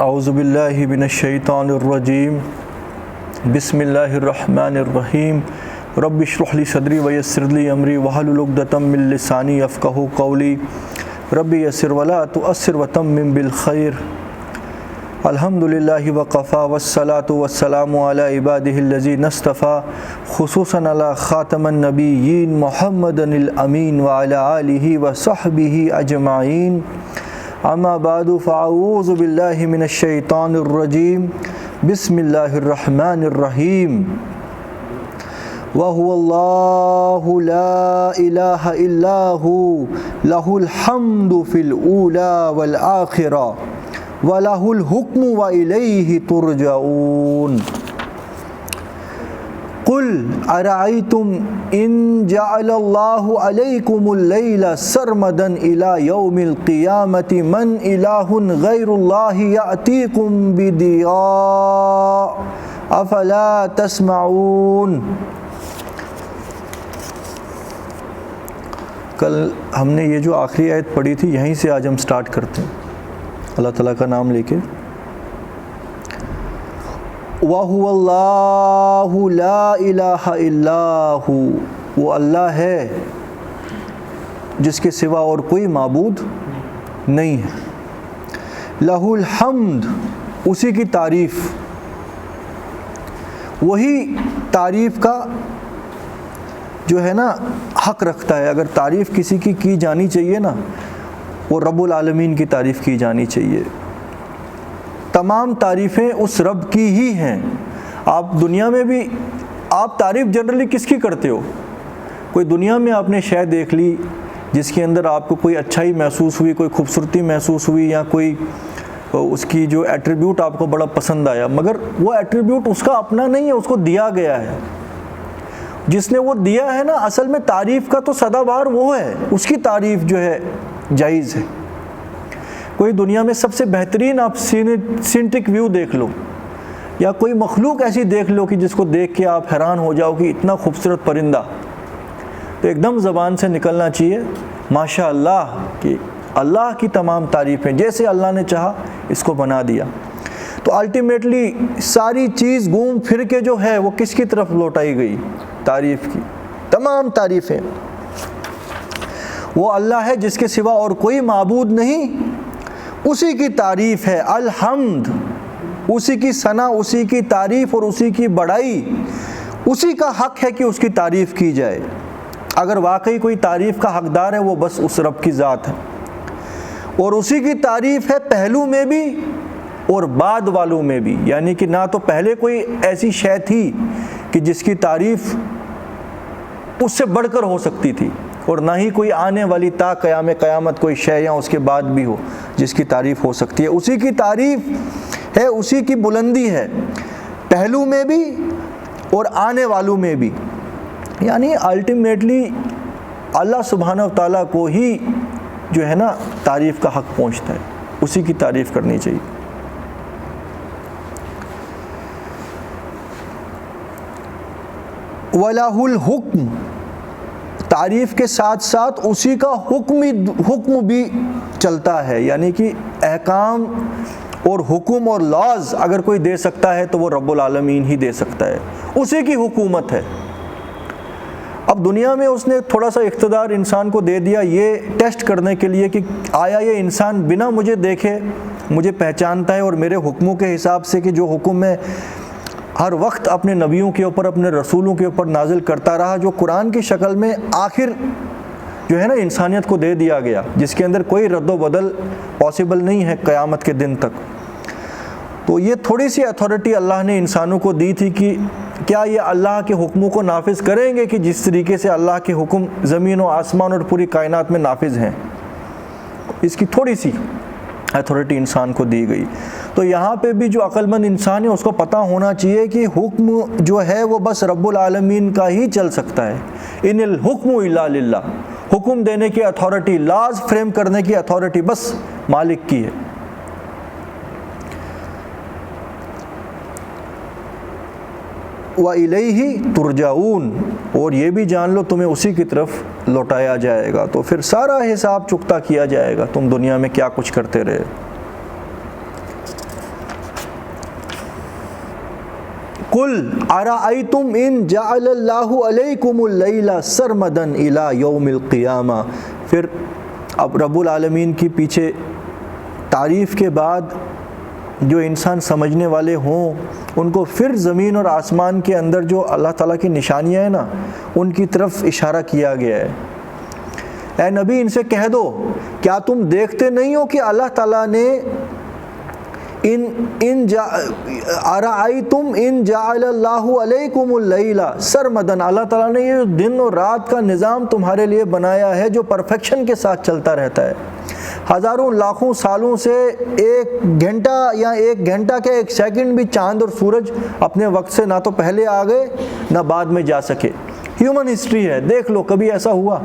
اعوذ باللہ من الشیطان الرجیم بسم اللہ الرحمن الرحیم رب اشرح لی صدری ویسر لی امری واحلل عقدۃ من لسانی یفقہوا قولی رب یسر ولا تؤثر وتمم بالخیر الحمدللہ وقفا والصلاة والسلام علی عبادہ الذین اصطفیٰ خصوصاً علی خاتم النبیین محمد الامین وعلی آلہ وصحبہ اجمعین اما بعد فاعوذ باللہ من الشیطان الرجیم بسم اللہ الرحمن الرحیم وَهُوَ اللَّهُ لَا إِلَٰهَ إِلَّا هُوَ لَهُ الْحَمْدُ فِي الْأُولَىٰ وَالْآخِرَةِ وَلَهُ الْحُكْمُ وَإِلَيْهِ تُرْجَعُونَ قُلْ أَرَأَيْتُمْ إِنْ جَعَلَ اللَّهُ عَلَيْكُمُ اللَّيْلَ سَرْمَدًا إِلَىٰ يَوْمِ الْقِيَامَةِ مَنْ إِلَٰهٌ غَيْرُ اللَّهِ يَأْتِيكُمْ بِضِيَاءٍ أَفَلَا تَسْمَعُونَ۔ کل ہم نے یہ جو آخری آیت پڑھی تھی یہیں سے آج ہم سٹارٹ کرتے ہیں اللہ تعالیٰ کا نام لے کے۔ وَهُوَ اللَّهُ لَا إِلَٰهَ إِلَّا هُوَ، وہ اللہ ہے جس کے سوا اور کوئی معبود نہیں ہے۔ لَهُ الْحَمْدُ، اسی کی تعریف، وہی تعریف کا جو ہے نا حق رکھتا ہے۔ اگر تعریف کسی کی جانی چاہیے نا، وہ رب العالمین کی تعریف کی جانی چاہیے۔ تمام تعریفیں اس رب کی ہی ہیں۔ آپ دنیا میں بھی آپ تعریف جنرلی کس کی کرتے ہو؟ کوئی دنیا میں آپ نے شے دیکھ لی جس کے اندر آپ کو کوئی اچھائی محسوس ہوئی، کوئی خوبصورتی محسوس ہوئی، یا کوئی اس کی جو ایٹریبیوٹ آپ کو بڑا پسند آیا، مگر وہ ایٹریبیوٹ اس کا اپنا نہیں ہے، اس کو دیا گیا ہے۔ جس نے وہ دیا ہے نا، اصل میں تعریف کا تو سداوار وہ ہے، اس کی تعریف جو ہے جائز ہے۔ کوئی دنیا میں سب سے بہترین آپ سینٹک ویو دیکھ لو، یا کوئی مخلوق ایسی دیکھ لو کہ جس کو دیکھ کے آپ حیران ہو جاؤ کہ اتنا خوبصورت پرندہ، تو ایک دم زبان سے نکلنا چاہیے ماشاء اللہ، کہ اللہ کی تمام تعریفیں، جیسے اللہ نے چاہا اس کو بنا دیا۔ تو الٹیمیٹلی ساری چیز گھوم پھر کے جو ہے وہ کس کی طرف لوٹائی گئی؟ تعریف کی۔ تمام تعریفیں وہ اللہ ہے جس کے سوا اور کوئی معبود نہیں، اسی کی تعریف ہے۔ الحمد، اسی کی ثنا، اسی کی تعریف اور اسی کی بڑائی، اسی کا حق ہے کہ اس کی تعریف کی جائے۔ اگر واقعی کوئی تعریف کا حقدار ہے وہ بس اس رب کی ذات ہے، اور اسی کی تعریف ہے پہلو میں بھی اور بعد والوں میں بھی۔ یعنی کہ نہ تو پہلے کوئی ایسی شے تھی کہ جس کی تعریف اس سے بڑھ کر ہو سکتی تھی، اور نہ ہی کوئی آنے والی تا قیام قیامت کوئی شے یا اس کے بعد بھی ہو جس کی تعریف ہو سکتی ہے۔ اسی کی تعریف ہے، اسی کی بلندی ہے، پہلو میں بھی اور آنے والوں میں بھی۔ یعنی الٹیمیٹلی اللہ سبحانہ و تعالیٰ کو ہی جو ہے نا تعریف کا حق پہنچتا ہے، اسی کی تعریف کرنی چاہیے۔ وَلَهُ الْحُكْمُ، تعریف کے ساتھ ساتھ اسی کا حکم بھی چلتا ہے۔ یعنی کہ احکام اور حکم اور لاز اگر کوئی دے سکتا ہے تو وہ رب العالمین ہی دے سکتا ہے، اسی کی حکومت ہے۔ اب دنیا میں اس نے تھوڑا سا اقتدار انسان کو دے دیا یہ ٹیسٹ کرنے کے لیے کہ آیا یہ انسان بنا مجھے دیکھے مجھے پہچانتا ہے، اور میرے حکموں کے حساب سے، کہ جو حکم میں ہر وقت اپنے نبیوں کے اوپر، اپنے رسولوں کے اوپر نازل کرتا رہا، جو قرآن کی شکل میں آخر جو ہے نا انسانیت کو دے دیا گیا، جس کے اندر کوئی رد و بدل پاسبل نہیں ہے قیامت کے دن تک۔ تو یہ تھوڑی سی اتھارٹی اللہ نے انسانوں کو دی تھی کہ کیا یہ اللہ کے حکموں کو نافذ کریں گے کہ جس طریقے سے اللہ کے حکم زمین و آسمان اور پوری کائنات میں نافذ ہیں۔ اس کی تھوڑی سی اتھارٹی انسان کو دی گئی۔ تو یہاں پہ بھی جو عقل مند انسان ہے اس کو پتہ ہونا چاہیے کہ حکم جو ہے وہ بس رب العالمین کا ہی چل سکتا ہے۔ ان الحکم الا للہ، حکم دینے کی اتھارٹی، لاز فریم کرنے کی اتھارٹی بس مالک کی ہے۔ وَإِلَيْهِ تُرْجَعُونَ، اور یہ بھی جان لو تمہیں اسی کی طرف لوٹایا جائے گا، تو پھر سارا حساب چکتا کیا جائے گا تم دنیا میں کیا کچھ کرتے رہے۔ قل ارأیتم ان جعل اللہ علیکم اللیل سرمدا الی یوم القیامہ. پھر اب رب العالمین کی پیچھے تعریف کے بعد جو انسان سمجھنے والے ہوں ان کو پھر زمین اور آسمان کے اندر جو اللہ تعالیٰ کی نشانیاں ہیں نا ان کی طرف اشارہ کیا گیا ہے. اے نبی ان سے کہہ دو کیا تم دیکھتے نہیں ہو کہ اللہ تعالیٰ نے ارأیتم ان جعل اللہ علیکم اللیل سرمدن، اللہ تعالیٰ نے یہ دن اور رات کا نظام تمہارے لیے بنایا ہے جو پرفیکشن کے ساتھ چلتا رہتا ہے. ہزاروں لاکھوں سالوں سے ایک گھنٹہ یا ایک گھنٹہ کے ایک سیکنڈ بھی چاند اور سورج اپنے وقت سے نہ تو پہلے آ گئے نہ بعد میں جا سکے. ہیومن ہسٹری ہے، دیکھ لو کبھی ایسا ہوا؟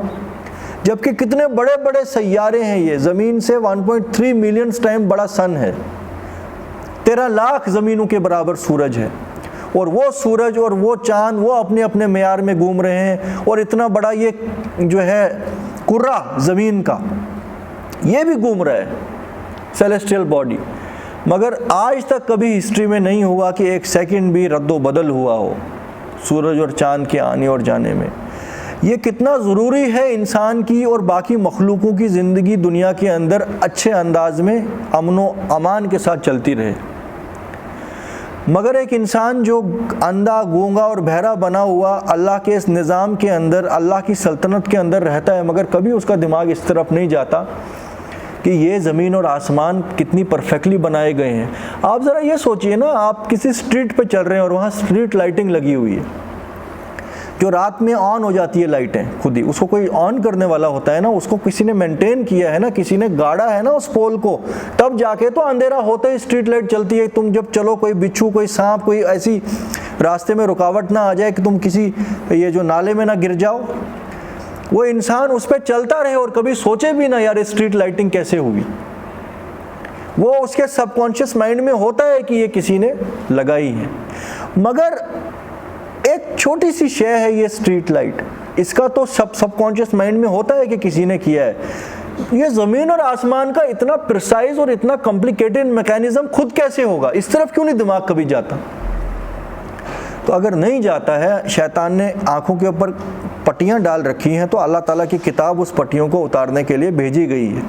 جبکہ کتنے بڑے بڑے سیارے ہیں، یہ زمین سے 1.3 ملین ٹائم بڑا سن ہے، 13 لاکھ زمینوں کے برابر سورج ہے، اور وہ سورج اور وہ چاند وہ اپنے اپنے معیار میں گھوم رہے ہیں، اور اتنا بڑا یہ جو ہے کرہ زمین کا یہ بھی گھوم رہا ہے سیلیسٹیل باڈی. مگر آج تک کبھی ہسٹری میں نہیں ہوا کہ ایک سیکنڈ بھی رد و بدل ہوا ہو سورج اور چاند کے آنے اور جانے میں. یہ کتنا ضروری ہے انسان کی اور باقی مخلوقوں کی زندگی دنیا کے اندر اچھے انداز میں امن و امان کے ساتھ چلتی رہے. مگر ایک انسان جو اندھا گونگا اور بہرا بنا ہوا اللہ کے اس نظام کے اندر اللہ کی سلطنت کے اندر رہتا ہے، مگر کبھی اس کا دماغ اس طرف نہیں جاتا کہ یہ زمین اور آسمان کتنی پرفیکٹلی بنائے گئے ہیں. آپ ذرا یہ سوچئے نا، آپ کسی اسٹریٹ پہ چل رہے ہیں اور وہاں اسٹریٹ لائٹنگ لگی ہوئی ہے جو رات میں آن ہو جاتی ہے لائٹیں خود ہی. اس کو کوئی آن کرنے والا ہوتا ہے نا، اس کو کسی نے مینٹین کیا ہے نا، کسی نے گاڑا ہے نا اس پول کو، تب جا کے تو اندھیرا ہوتا ہی اسٹریٹ لائٹ چلتی ہے. تم جب چلو کوئی بچھو کوئی سانپ کوئی ایسی راستے میں رکاوٹ نہ آ جائے کہ تم کسی یہ جو نالے میں نہ گر جاؤ، وہ انسان اس پہ چلتا رہے اور کبھی سوچے بھی نہ یار اسٹریٹ لائٹنگ کیسے ہوئی. وہ اس کے سب کانشیس مائنڈ میں ہوتا ہے کہ یہ کسی نے لگائی ہے. مگر ایک چھوٹی سی شے ہے یہ اسٹریٹ لائٹ، اس کا تو سب کانشیس مائنڈ میں ہوتا ہے کہ کسی نے کیا ہے. یہ زمین اور آسمان کا اتنا پرسائز اور اتنا کمپلیکیٹڈ میکینزم خود کیسے ہوگا؟ اس طرف کیوں نہیں دماغ کبھی جاتا؟ تو اگر نہیں جاتا ہے، شیطان نے آنکھوں کے اوپر پٹیاں ڈال رکھی ہیں، تو اللہ تعالیٰ کی کتاب اس پٹیوں کو اتارنے کے لیے بھیجی گئی ہے.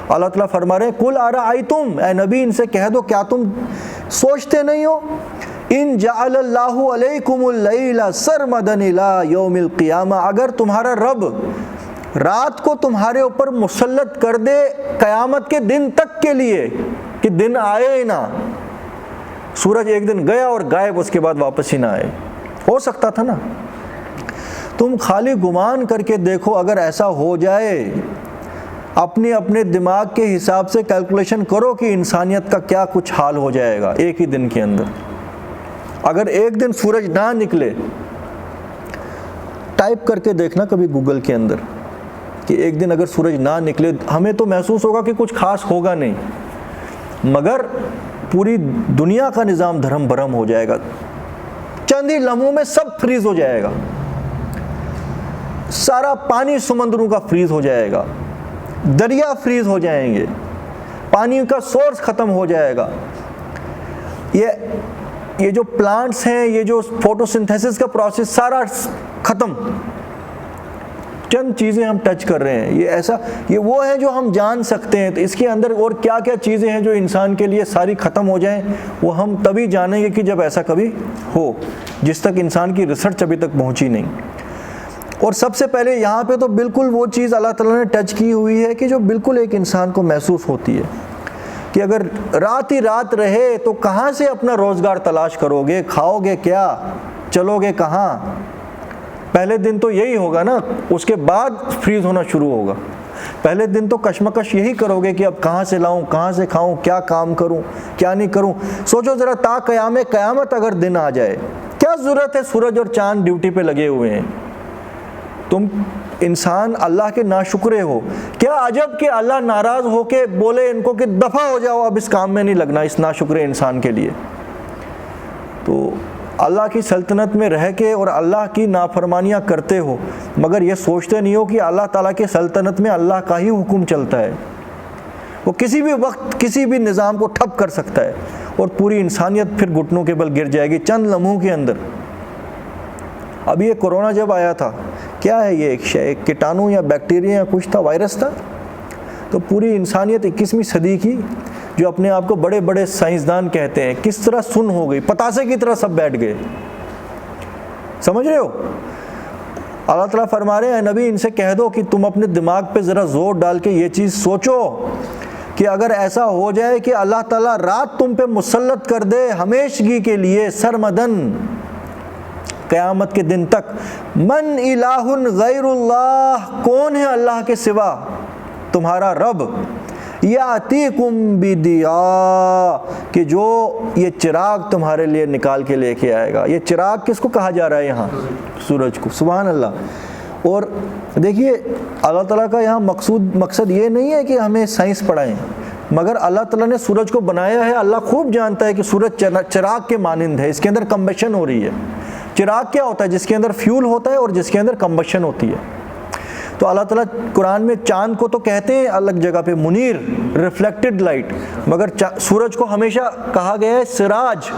اللہ تعالیٰ فرما رہے ہیں قل ارأیتم، اے نبی ان سے کہہ دو کیا تم سوچتے نہیں ہو ان جعل اللہ علیکم اللیل سرمدا الی یوم القیامہ، اگر تمہارا رب رات کو تمہارے اوپر مسلط کر دے قیامت کے دن تک کے لیے، کہ دن آئے نہ، سورج ایک دن گیا اور غائب، اس کے بعد واپس ہی نہ آئے. ہو سکتا تھا نا. تم خالی گمان کر کے دیکھو اگر ایسا ہو جائے، اپنے دماغ کے حساب سے کیلکولیشن کرو کہ انسانیت کا کیا کچھ حال ہو جائے گا ایک ہی دن کے اندر. اگر ایک دن سورج نہ نکلے، ٹائپ کر کے دیکھنا کبھی گوگل کے اندر کہ ایک دن اگر سورج نہ نکلے، ہمیں تو محسوس ہوگا کہ کچھ خاص ہوگا نہیں، مگر پوری دنیا کا نظام دھرم برہم ہو جائے گا. چند ہی لمحوں میں سب فریز ہو جائے گا، سارا پانی سمندروں کا فریز ہو جائے گا، دریا فریز ہو جائیں گے، پانی کا سورس ختم ہو جائے گا. یہ جو پلانٹس ہیں، یہ جو فوٹو سنتھیسس کا پروسیس سارا ختم. چند چیزیں ہم ٹچ کر رہے ہیں، یہ وہ ہیں جو ہم جان سکتے ہیں. تو اس کے اندر اور کیا کیا چیزیں ہیں جو انسان کے لیے ساری ختم ہو جائیں، وہ ہم تبھی جانیں گے کہ جب ایسا کبھی ہو، جس تک انسان کی ریسرچ ابھی تک پہنچی نہیں. اور سب سے پہلے یہاں پہ تو بالکل وہ چیز اللہ تعالیٰ نے ٹچ کی ہوئی ہے کہ جو بالکل ایک انسان کو محسوس ہوتی ہے کہ اگر رات ہی رات رہے تو کہاں سے اپنا روزگار تلاش کرو گے، کھاؤ گے کیا، چلو گے کہاں؟ پہلے دن تو یہی ہوگا نا، اس کے بعد فریز ہونا شروع ہوگا. پہلے دن تو کشمکش یہی کرو گے کہ اب کہاں سے لاؤں، کہاں سے کھاؤں، کیا کام کروں، کیا نہیں کروں. سوچو ذرا تا قیامت اگر دن آ جائے، کیا ضرورت ہے سورج اور چاند ڈیوٹی پہ لگے ہوئے ہیں؟ تم انسان اللہ کے ناشکرے ہو. کیا عجب کہ اللہ ناراض ہو کے بولے ان کو کہ دفع ہو جاؤ، اب اس کام میں نہیں لگنا، اس ناشکرے انسان کے لیے. تو اللہ کی سلطنت میں رہ کے اور اللہ کی نافرمانیاں کرتے ہو، مگر یہ سوچتے نہیں ہو کہ اللہ تعالیٰ کی سلطنت میں اللہ کا ہی حکم چلتا ہے. وہ کسی بھی وقت کسی بھی نظام کو ٹھپ کر سکتا ہے. اور پوری انسانیت پھر گھٹنوں کے بل گر جائے گی چند لمحوں کے اندر۔ اب یہ کورونا جب آیا تھا، کیا ہے یہ؟ ایک کیٹانو یا بیکٹیریا یا کچھ تھا، وائرس تھا۔ تو پوری انسانیت 21ویں صدی کی جو اپنے آپ کو بڑے بڑے سائنسدان کہتے ہیں، کس طرح سن ہو گئی، پتاسے کی طرح سب بیٹھ گئے۔ سمجھ رہے ہو؟ اللہ تعالیٰ فرما رہے ہیں نبی ان سے کہہ دو کہ تم اپنے دماغ پہ ذرا زور ڈال کے یہ چیز سوچو کہ اگر ایسا ہو جائے کہ اللہ تعالیٰ رات تم پہ مسلط کر دے ہمیشگی کے لیے سرمدن، قیامت کے دن تک، من الہ غیر اللہ، کون ہے اللہ کے سوا تمہارا رب، یاتیکم بدیاء، کہ جو یہ چراغ تمہارے لیے نکال کے لے کے آئے گا۔ یہ چراغ کس کو کہا جا رہا ہے یہاں؟ سورج کو۔ سبحان اللہ۔ اور دیکھیے اللہ تعالیٰ کا یہاں مقصد یہ نہیں ہے کہ ہمیں سائنس پڑھائیں، مگر اللہ تعالیٰ نے سورج کو بنایا ہے، اللہ خوب جانتا ہے کہ سورج چراغ کے مانند ہے، اس کے اندر کمبشن ہو رہی ہے۔ چراغ کیا ہوتا ہے؟ جس کے اندر فیول ہوتا ہے اور جس کے اندر کمبشن ہوتی ہے۔ تو اللہ تعالیٰ قرآن میں چاند کو تو کہتے ہیں الگ جگہ پہ منیر، ریفلیکٹڈ لائٹ، مگر سورج کو ہمیشہ کہا گیا ہے سراج،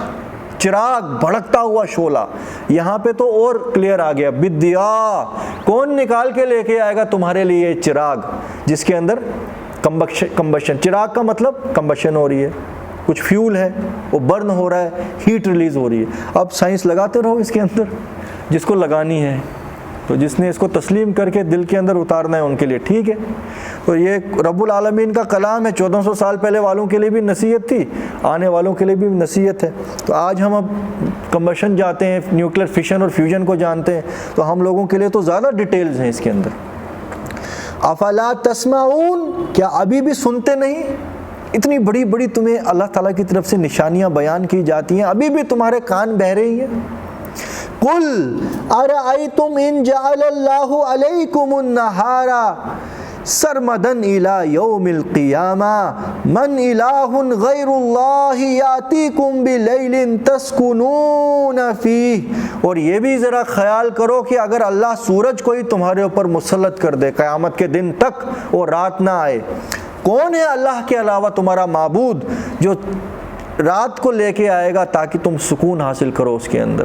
چراغ، بھڑکتا ہوا شعلہ۔ یہاں پہ تو اور کلیئر آ گیا، بدیا، کون نکال کے لے کے آئے گا تمہارے لیے چراغ جس کے اندر کمبشن۔ چراغ کا مطلب کمبشن ہو رہی ہے، کچھ فیول ہے، وہ برن ہو رہا ہے، ہیٹ ریلیز ہو رہی ہے۔ اب سائنس لگاتے رہو اس کے اندر جس کو لگانی ہے، تو جس نے اس کو تسلیم کر کے دل کے اندر اتارنا ہے ان کے لیے ٹھیک ہے۔ تو یہ رب العالمین کا کلام ہے، 1400 سال پہلے والوں کے لیے بھی نصیحت تھی، آنے والوں کے لیے بھی نصیحت ہے۔ تو آج ہم اب کمبشن جاتے ہیں، نیوکلیر فشن اور فیوژن کو جانتے ہیں، تو ہم لوگوں کے لیے تو زیادہ ڈیٹیلز ہیں اس کے اندر۔ افلا تسمعون، کیا ابھی بھی سنتے نہیں؟ اتنی بڑی بڑی تمہیں اللہ تعالیٰ کی طرف سے نشانیاں بیان کی جاتی ہیں، ابھی بھی تمہارے کان بہہ رہی ہیں۔ قل ارأیتم ان جعل اللہ علیکم النہار سرمدا الی یوم القیامہ من الہ غیر اللہ یاتیکم بلیل تسکنون فیہ۔ اور یہ بھی ذرا خیال کرو کہ اگر اللہ سورج کو ہی تمہارے اوپر مسلط کر دے قیامت کے دن تک اور رات نہ آئے، کون ہے اللہ کے علاوہ تمہارا معبود جو رات کو لے کے آئے گا تاکہ تم سکون حاصل کرو اس کے اندر؟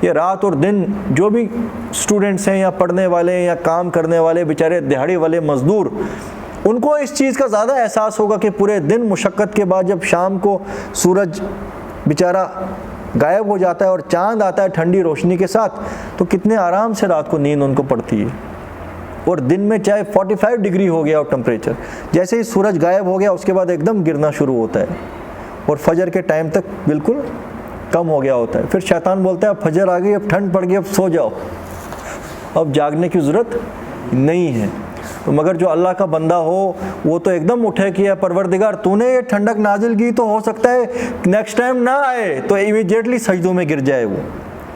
یہ رات اور دن جو بھی اسٹوڈنٹس ہیں یا پڑھنے والے ہیں یا کام کرنے والے بیچارے دیہڑی والے مزدور، ان کو اس چیز کا زیادہ احساس ہوگا کہ پورے دن مشقت کے بعد جب شام کو سورج بیچارہ غائب ہو جاتا ہے اور چاند آتا ہے ٹھنڈی روشنی کے ساتھ، تو کتنے آرام سے رات کو نیند ان کو پڑتی ہے۔ اور دن میں چاہے 45 ڈگری ہو گیا اور ٹمپریچر، جیسے ہی سورج غائب ہو گیا اس کے بعد ایک دم گرنا شروع ہوتا ہے اور فجر کے ٹائم تک بالکل کم ہو گیا ہوتا ہے۔ پھر شیطان بولتا ہے اب فجر آ گئی، اب ٹھنڈ پڑ گئی، اب سو جاؤ، اب جاگنے کی ضرورت نہیں ہے۔ مگر جو اللہ کا بندہ ہو وہ تو ایک دم اٹھے کہ پروردگار تو نے یہ ٹھنڈک نازل کی، تو ہو سکتا ہے نیکسٹ ٹائم نہ آئے، تو امیڈیٹلی سجدوں میں گر جائے وہ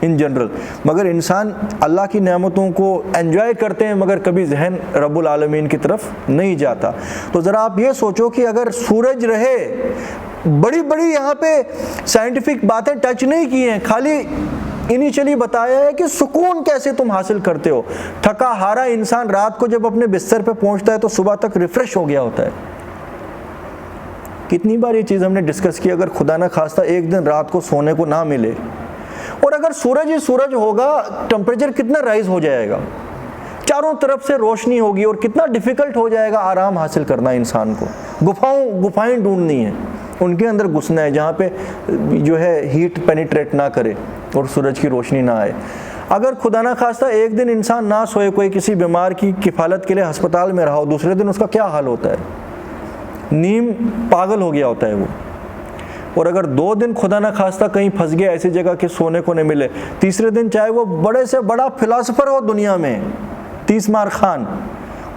ان جنرل۔ مگر انسان اللہ کی نعمتوں کو انجوائے کرتے ہیں مگر کبھی ذہن رب العالمین کی طرف نہیں جاتا۔ تو ذرا آپ یہ سوچو کہ اگر سورج رہے، بڑی بڑی یہاں پہ سائنٹیفک باتیں ٹچ نہیں کی ہیں، خالی انیشلی بتایا ہے کہ سکون کیسے تم حاصل کرتے ہو۔ تھکا ہارا انسان رات کو جب اپنے بستر پہ پہنچتا ہے تو صبح تک ریفریش ہو گیا ہوتا ہے۔ کتنی بار یہ چیز ہم نے ڈسکس کی، اگر خدا نہ خواستہ ایک دن رات کو سونے کو نہ ملے اور اگر سورج ہی سورج ہوگا، ٹمپریچر کتنا رائز ہو جائے گا، چاروں طرف سے روشنی ہوگی اور کتنا ڈیفیکلٹ ہو جائے گا آرام حاصل کرنا انسان کو۔ گفائیں ڈھونڈنی ہیں، ان کے اندر گھسنا ہے جہاں پہ جو ہے ہیٹ پینیٹریٹ نہ کرے اور سورج کی روشنی نہ آئے۔ اگر خدا نہ خواستہ ایک دن انسان نہ سوئے، کوئی کسی بیمار کی کفالت کے لیے ہسپتال میں رہا ہو، دوسرے دن اس کا کیا حال ہوتا ہے؟ نیم پاگل ہو گیا ہوتا ہے وہ۔ اور اگر 2 دن خدا نہ خواستہ کہیں پھنس گیا ایسی جگہ کہ سونے کو نہیں ملے، تیسرے دن چاہے وہ بڑے سے بڑا فلاسفر ہو دنیا میں، 30 مار خان،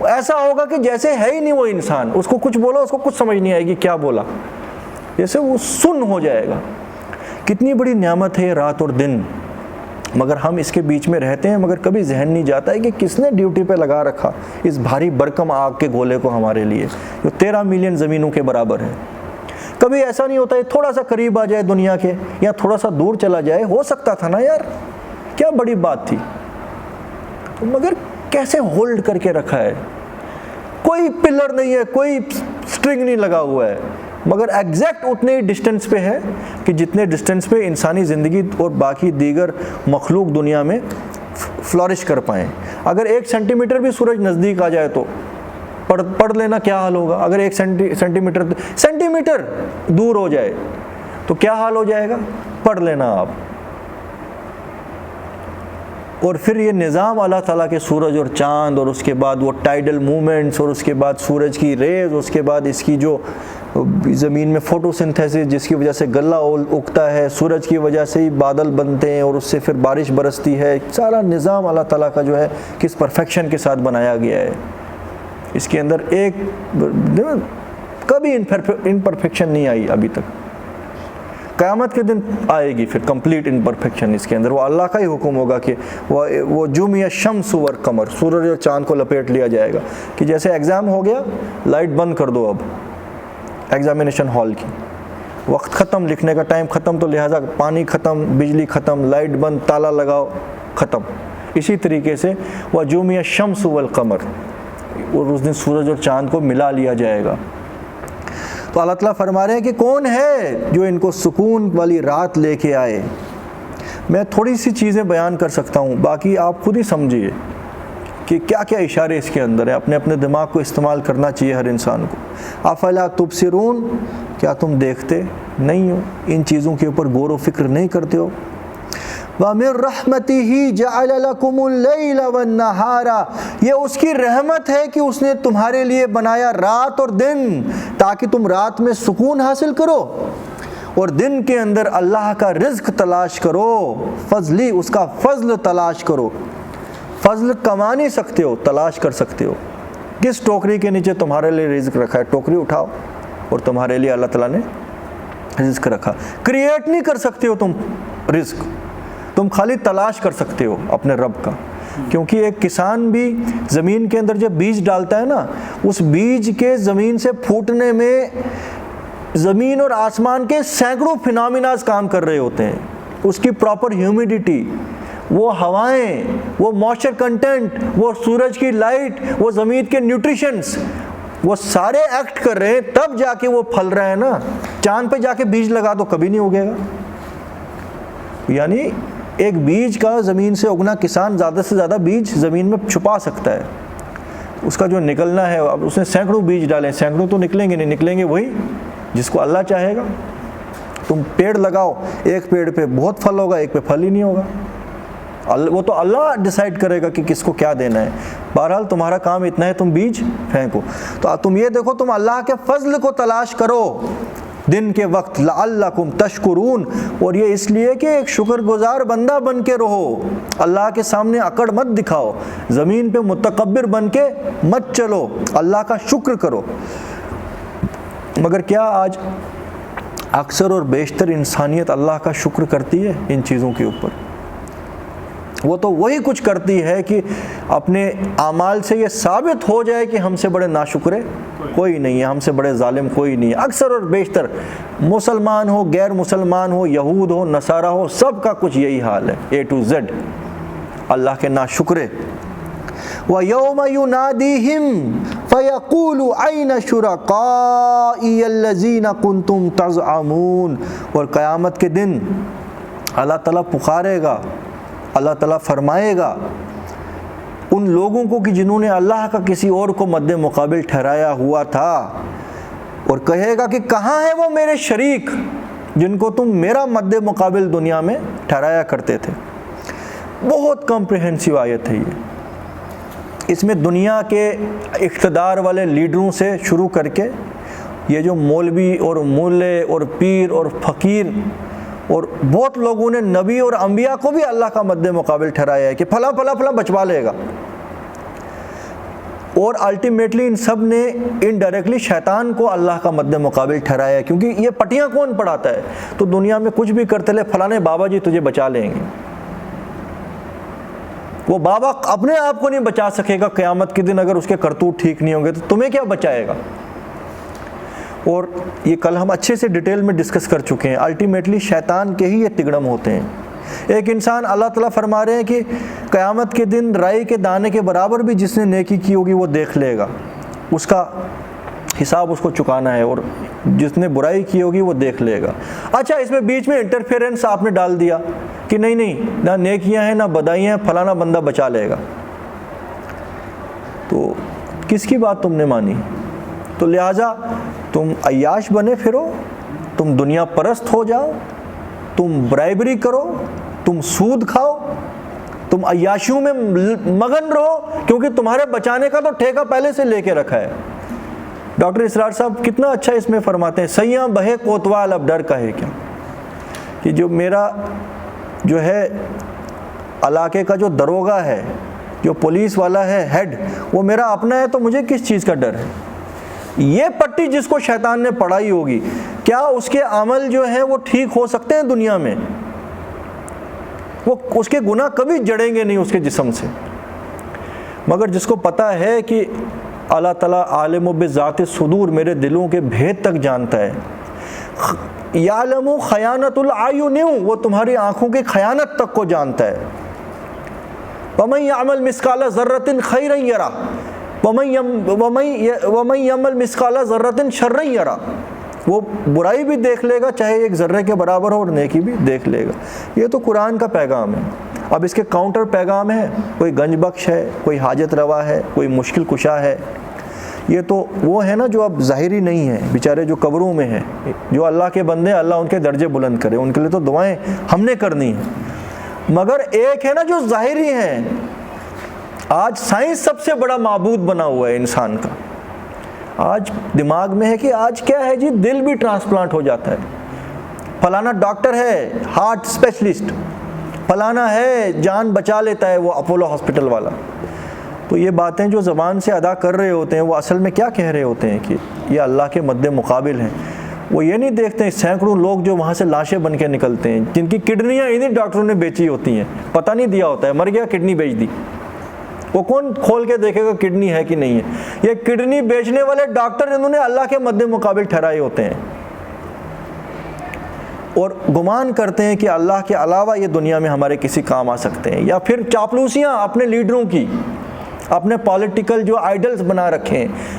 ایسا ہوگا کہ جیسے ہے ہی نہیں وہ انسان، اس کو کچھ بولو اس کو کچھ سمجھ نہیں آئے گی کیا بولا، جیسے وہ سن ہو جائے گا۔ کتنی بڑی نعمت ہے رات اور دن، مگر ہم اس کے بیچ میں رہتے ہیں مگر کبھی ذہن نہیں جاتا ہے کہ کس نے ڈیوٹی پہ لگا رکھا اس بھاری برکم آگ کے گولے کو ہمارے لیے، جو 13 ملین زمینوں کے برابر ہے۔ کبھی ایسا نہیں ہوتا ہے تھوڑا سا قریب آ جائے دنیا کے یا تھوڑا سا دور چلا جائے، ہو سکتا تھا نا یار، کیا بڑی بات تھی، مگر کیسے ہولڈ کر کے رکھا ہے، کوئی پلر نہیں ہے، کوئی سٹرنگ نہیں لگا ہوا ہے، مگر ایگزیکٹ اتنے ہی ڈسٹینس پہ ہے کہ جتنے ڈسٹینس پہ انسانی زندگی اور باقی دیگر مخلوق دنیا میں فلورش کر پائیں۔ اگر 1 سینٹی میٹر بھی سورج نزدیک آ جائے تو پڑھ لینا کیا حال ہوگا۔ اگر 1 سینٹی میٹر دور ہو جائے تو کیا حال ہو جائے گا، پڑھ لینا آپ۔ اور پھر یہ نظام اللہ تعالیٰ کے سورج اور چاند، اور اس کے بعد وہ ٹائیڈل موومنٹس، اور اس کے بعد سورج کی ریز، اس کے بعد اس کی جو زمین میں فوٹو سنتھیسس جس کی وجہ سے غلہ اگتا ہے، سورج کی وجہ سے ہی بادل بنتے ہیں اور اس سے پھر بارش برستی ہے، سارا نظام اللہ تعالیٰ کا جو ہے کس پرفیکشن کے ساتھ بنایا گیا ہے۔ اس کے اندر ایک کبھی امپرفیکشن نہیں آئی ابھی تک۔ قیامت کے دن آئے گی پھر کمپلیٹ امپرفیکشن اس کے اندر، وہ اللہ کا ہی حکم ہوگا کہ وہ جمع الشمس والقمر، سورج اور چاند کو لپیٹ لیا جائے گا کہ جیسے ایگزام ہو گیا لائٹ بند کر دو، اب ایگزامینیشن ہال کی وقت ختم، لکھنے کا ٹائم ختم، تو لہٰذا پانی ختم، بجلی ختم، لائٹ بند، تالا لگاؤ، ختم۔ اسی طریقے سے وہ جمع الشمس والقمر، اور اس دن سورج اور چاند کو ملا لیا جائے گا۔ تو اللہ تعالیٰ فرما رہے ہیں کہ کون ہے جو ان کو سکون والی رات لے کے آئے۔ میں تھوڑی سی چیزیں بیان کر سکتا ہوں، باقی آپ خود ہی سمجھیے کہ کیا کیا اشارے اس کے اندر ہیں۔ اپنے دماغ کو استعمال کرنا چاہیے ہر انسان کو۔ افلا تبصرون، کیا تم دیکھتے نہیں ہو، ان چیزوں کے اوپر غور و فکر نہیں کرتے ہو؟ وَمِن رَحْمَتِهِ جَعَلَ لَكُمُ اللَّيْلَ وَالنَّهَارَ، یہ اس کی رحمت ہے کہ اس نے تمہارے لیے بنایا رات اور دن، تاکہ تم رات میں سکون حاصل کرو اور دن کے اندر اللہ کا رزق تلاش کرو، فضلی، اس کا فضل تلاش کرو۔ فضل کما نہیں سکتے ہو، تلاش کر سکتے ہو۔ کس ٹوکری کے نیچے تمہارے لیے رزق رکھا ہے، ٹوکری اٹھاؤ اور تمہارے لیے اللہ تعالیٰ نے رزق رکھا۔ کریٹ نہیں کر سکتے ہو تم رزق، تم خالی تلاش کر سکتے ہو اپنے رب کا۔ کیونکہ ایک کسان بھی زمین کے اندر جب بیج ڈالتا ہے نا، اس بیج کے زمین سے پھوٹنے میں زمین اور آسمان کے سینکڑوں فینامیناز کام کر رہے ہوتے ہیں۔ اس کی پراپر ہیومیڈیٹی، وہ ہوائیں، وہ موئسچر کنٹینٹ، وہ سورج کی لائٹ، وہ زمین کے نیوٹریشنز، وہ سارے ایکٹ کر رہے ہیں، تب جا کے وہ پھل رہا ہے نا۔ چاند پہ جا کے بیج لگا تو کبھی نہیں اگے گا۔ یعنی ایک بیج کا زمین سے اگنا، کسان زیادہ سے زیادہ بیج زمین میں چھپا سکتا ہے، اس کا جو نکلنا ہے، اب اس نے سینکڑوں بیج ڈالیں، سینکڑوں تو نکلیں گے نہیں، نکلیں گے وہی جس کو اللہ چاہے گا۔ تم پیڑ لگاؤ، ایک پیڑ پہ بہت پھل ہوگا، ایک پہ پھل ہی نہیں ہوگا، وہ تو اللہ ڈیسائیڈ کرے گا کہ کس کو کیا دینا ہے۔ بہرحال تمہارا کام اتنا ہے، تم بیج پھینکو۔ تو تم یہ دیکھو، تم اللہ کے فضل کو تلاش کرو دن کے وقت، لعلکم تشکرون، اور یہ اس لیے کہ ایک شکر گزار بندہ بن کے رہو، اللہ کے سامنے اکڑ مت دکھاؤ، زمین پہ متکبر بن کے مت چلو، اللہ کا شکر کرو۔ مگر کیا آج اکثر اور بیشتر انسانیت اللہ کا شکر کرتی ہے ان چیزوں کے اوپر؟ وہ تو وہی کچھ کرتی ہے کہ اپنے اعمال سے یہ ثابت ہو جائے کہ ہم سے بڑے ناشکرے کوئی نہیں ہے، ہم سے بڑے ظالم کوئی نہیں ہے۔ اکثر اور بیشتر مسلمان ہو، غیر مسلمان ہو، یہود ہو، نصارہ ہو، سب کا کچھ یہی حال ہے، A to Z، اللہ کے ناشکرے۔ وَيَوْمَ يُنَادِيهِمْ فَيَقُولُ أَيْنَ شُرَكَائِيَ الَّذِينَ كُنْتُمْ تَزْعَمُونَ، اور قیامت کے دن اللہ تعالیٰ پکارے گا، اللہ تعالیٰ فرمائے گا ان لوگوں کو کہ جنہوں نے اللہ کا کسی اور کو مد مقابل ٹھہرایا ہوا تھا، اور کہے گا کہ کہاں ہے وہ میرے شریک جن کو تم میرا مد مقابل دنیا میں ٹھہرایا کرتے تھے۔ بہت کمپریہنسو آیت ہے یہ۔ اس میں دنیا کے اقتدار والے لیڈروں سے شروع کر کے یہ جو مولوی اور مولے اور پیر اور فقیر اور بہت لوگوں نے نبی اور انبیاء کو بھی اللہ کا مد مقابل ٹھہرایا ہے کہ فلاں فلاں فلاں بچوا لے گا، اور الٹیمیٹلی ان سب نے انڈائریکٹلی شیطان کو اللہ کا مد مقابل ٹھہرایا ہے، کیونکہ یہ پٹیاں کون پڑھاتا ہے؟ تو دنیا میں کچھ بھی کرتے لے، فلاں بابا جی تجھے بچا لیں گے۔ وہ بابا اپنے آپ کو نہیں بچا سکے گا قیامت کے دن، اگر اس کے کرتوت ٹھیک نہیں ہوں گے تو تمہیں کیا بچائے گا؟ اور یہ کل ہم اچھے سے ڈیٹیل میں ڈسکس کر چکے ہیں، الٹیمیٹلی شیطان کے ہی یہ تگڑم ہوتے ہیں۔ ایک انسان، اللہ تعالیٰ فرما رہے ہیں کہ قیامت کے دن رائی کے دانے کے برابر بھی جس نے نیکی کی ہوگی وہ دیکھ لے گا، اس کا حساب اس کو چکانا ہے، اور جس نے برائی کی ہوگی وہ دیکھ لے گا۔ اچھا، اس میں بیچ میں انٹرفیئرنس آپ نے ڈال دیا کہ نہیں نہ نیکیاں ہیں نہ بدائیاں ہیں، فلانا بندہ بچا لے گا، تو کس کی بات تم نے مانی؟ تو لہٰذا تم عیاش بنے پھرو، تم دنیا پرست ہو جاؤ، تم برائبری کرو، تم سود کھاؤ، تم عیاشیوں میں مگن رہو، کیونکہ تمہارے بچانے کا تو ٹھیکہ پہلے سے لے کے رکھا ہے۔ ڈاکٹر اسرار صاحب کتنا اچھا اس میں فرماتے ہیں، سیاں بہے کوتوال اب ڈر کا ہے کیا، کہ جو میرا جو ہے علاقے کا جو دروگا ہے، جو پولیس والا ہے ہیڈ، وہ میرا اپنا ہے، تو مجھے کس چیز کا ڈر ہے؟ یہ پٹی جس کو شیطان نے پڑھائی ہوگی، کیا اس کے عمل جو ہیں وہ ٹھیک ہو سکتے ہیں دنیا میں؟ وہ اس کے گناہ کبھی جڑیں گے نہیں اس کے جسم سے۔ مگر جس کو پتہ ہے کہ اللہ تعالیٰ عالم و بذات صدور، میرے دلوں کے بھید تک جانتا ہے، یعلم خیانت العیون، وہ تمہاری آنکھوں کی خیانت تک کو جانتا ہے۔ وَمَن يَعْمَلْ مِثْقَالَ ذَرَّةٍ خَيْرًا يَرَهُ وَمَن يَعْمَلْ مِثْقَالَ ذَرَّةٍ شَرًّا يَرَهُ، وہ برائی بھی دیکھ لے گا چاہے ایک ذرے کے برابر ہو، اور نیکی بھی دیکھ لے گا۔ یہ تو قرآن کا پیغام ہے۔ اب اس کے کاؤنٹر پیغام ہے، کوئی گنج بخش ہے، کوئی حاجت روا ہے، کوئی مشکل کشا ہے۔ یہ تو وہ ہے نا جو اب ظاہری نہیں ہے، بیچارے جو قبروں میں ہیں، جو اللہ کے بندے، اللہ ان کے درجے بلند کرے، ان کے لیے تو دعائیں ہم نے کرنی ہیں۔ مگر ایک ہے نا جو ظاہری ہیں۔ آج سائنس سب سے بڑا معبود بنا ہوا ہے انسان کا۔ آج دماغ میں ہے کہ آج کیا ہے جی، دل بھی ٹرانسپلانٹ ہو جاتا ہے، فلانا ڈاکٹر ہے ہارٹ اسپیشلسٹ، فلانا ہے جان بچا لیتا ہے وہ اپولو ہاسپٹل والا۔ تو یہ باتیں جو زبان سے ادا کر رہے ہوتے ہیں، وہ اصل میں کیا کہہ رہے ہوتے ہیں کہ یہ اللہ کے مد مقابل ہیں۔ وہ یہ نہیں دیکھتے ہیں سینکڑوں لوگ جو وہاں سے لاشیں بن کے نکلتے ہیں، جن کی کڈنیاں انہیں ڈاکٹروں نے بیچی ہوتی ہیں، پتہ نہیں دیا ہوتا ہے، مر گیا کڈنی بیچ دی، وہ کون کھول کے دیکھے گا کڈنی ہے کہ نہیں ہے؟ یہ کڈنی بیچنے والے ڈاکٹر انہوں نے اللہ کے مد مقابل ٹھہرائے ہوتے ہیں، اور گمان کرتے ہیں کہ اللہ کے علاوہ یہ دنیا میں ہمارے کسی کام آ سکتے ہیں۔ یا پھر چاپلوسیاں اپنے لیڈروں کی، اپنے پولیٹیکل جو آئیڈلز بنا رکھے ہیں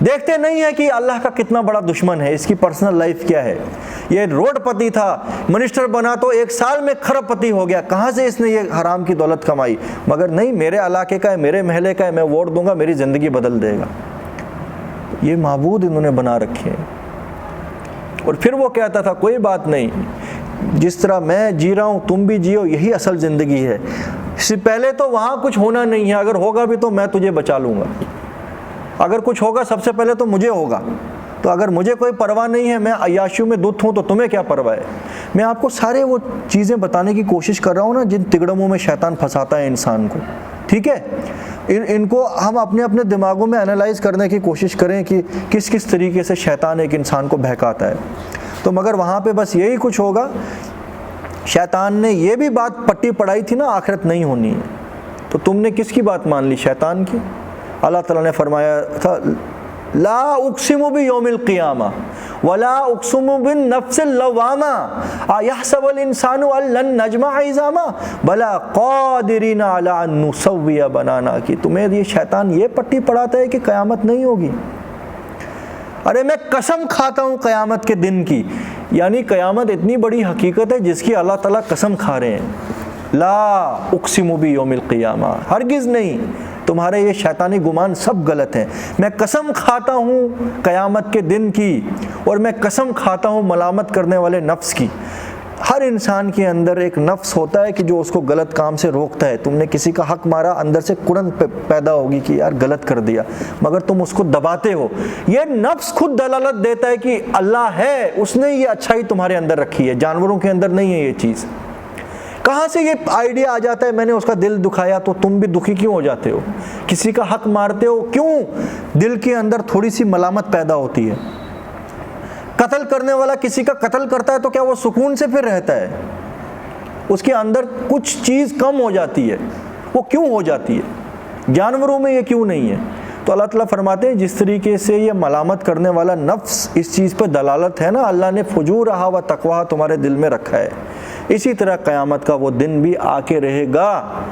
دیکھتے نہیں ہے کہ اللہ کا کتنا بڑا دشمن ہے، اس کی پرسنل لائف کیا ہے۔ یہ روڈ پتی تھا، منسٹر بنا تو 1 سال میں کھرب پتی ہو گیا، کہاں سے اس نے یہ حرام کی دولت کمائی؟ مگر نہیں، میرے علاقے کا ہے، میرے محلے کا ہے، میں ووٹ دوں گا، میری زندگی بدل دے گا۔ یہ معبود انہوں نے بنا رکھے ہیں۔ اور پھر وہ کہتا تھا کوئی بات نہیں، جس طرح میں جی رہا ہوں تم بھی جیو، یہی اصل زندگی ہے۔ اس سے پہلے تو وہاں کچھ ہونا نہیں ہے، اگر ہوگا بھی تو میں تجھے بچا لوں گا، اگر کچھ ہوگا سب سے پہلے تو مجھے ہوگا، تو اگر مجھے کوئی پرواہ نہیں ہے، میں عیاشیوں میں دھت ہوں، تو تمہیں کیا پرواہ ہے؟ میں آپ کو سارے وہ چیزیں بتانے کی کوشش کر رہا ہوں نا جن تگڑموں میں شیطان پھنساتا ہے انسان کو، ٹھیک ہے؟ ان کو ہم اپنے اپنے دماغوں میں انالائز کرنے کی کوشش کریں کہ کس کس طریقے سے شیطان ایک انسان کو بہکاتا ہے۔ تو مگر وہاں پہ بس یہی کچھ ہوگا، شیطان نے یہ بھی بات پٹی پڑھائی تھی نا آخرت نہیں ہونی ہے، تو تم نے کس کی بات مان لی؟ شیطان کی۔ اللہ تعالیٰ نے فرمایا تھا لا اقسم بیوم القیامہ ولا اقسم بالنفس اللوامہ ایحسب الانسان ان لن نجمع عظامہ بلا قادرین علی ان نسوی بنانا، کہ تمہیں یہ شیطان یہ پٹی پڑھاتا ہے کہ قیامت نہیں ہوگی۔ ارے میں قسم کھاتا ہوں قیامت کے دن کی، یعنی قیامت اتنی بڑی حقیقت ہے جس کی اللہ تعالیٰ قسم کھا رہے ہیں۔ لا اقسم بیوم القیامہ، ہرگز نہیں، تمہارے یہ شیطانی گمان سب غلط ہیں۔ میں قسم کھاتا ہوں قیامت کے دن کی، اور میں قسم کھاتا ہوں ملامت کرنے والے نفس کی۔ ہر انسان کے اندر ایک نفس ہوتا ہے کہ جو اس کو غلط کام سے روکتا ہے۔ تم نے کسی کا حق مارا، اندر سے کڑن پیدا ہوگی کہ یار غلط کر دیا، مگر تم اس کو دباتے ہو۔ یہ نفس خود دلالت دیتا ہے کہ اللہ ہے، اس نے یہ اچھائی تمہارے اندر رکھی ہے، جانوروں کے اندر نہیں ہے یہ چیز۔ کہاں سے یہ آئیڈیا آ جاتا ہے میں نے اس کا دل دکھایا تو تم بھی دکھی کیوں ہو جاتے ہو؟ کسی کا حق مارتے ہو کیوں؟ دل کے اندر تھوڑی سی ملامت پیدا ہوتی ہے۔ قتل کرنے والا کسی کا قتل کرتا ہے تو کیا وہ سکون سے پھر رہتا ہے؟ اس کے اندر کچھ چیز کم ہو جاتی ہے، وہ کیوں ہو جاتی ہے؟ جانوروں میں یہ کیوں نہیں ہے؟ تو اللہ تعالیٰ فرماتے ہیں جس طریقے سے یہ ملامت کرنے والا نفس اس چیز پہ دلالت ہے نا، اللہ نے فجورہا و تقواہا تمہارے دل میں رکھا ہے، اسی طرح قیامت کا وہ دن بھی آ کے رہے گا۔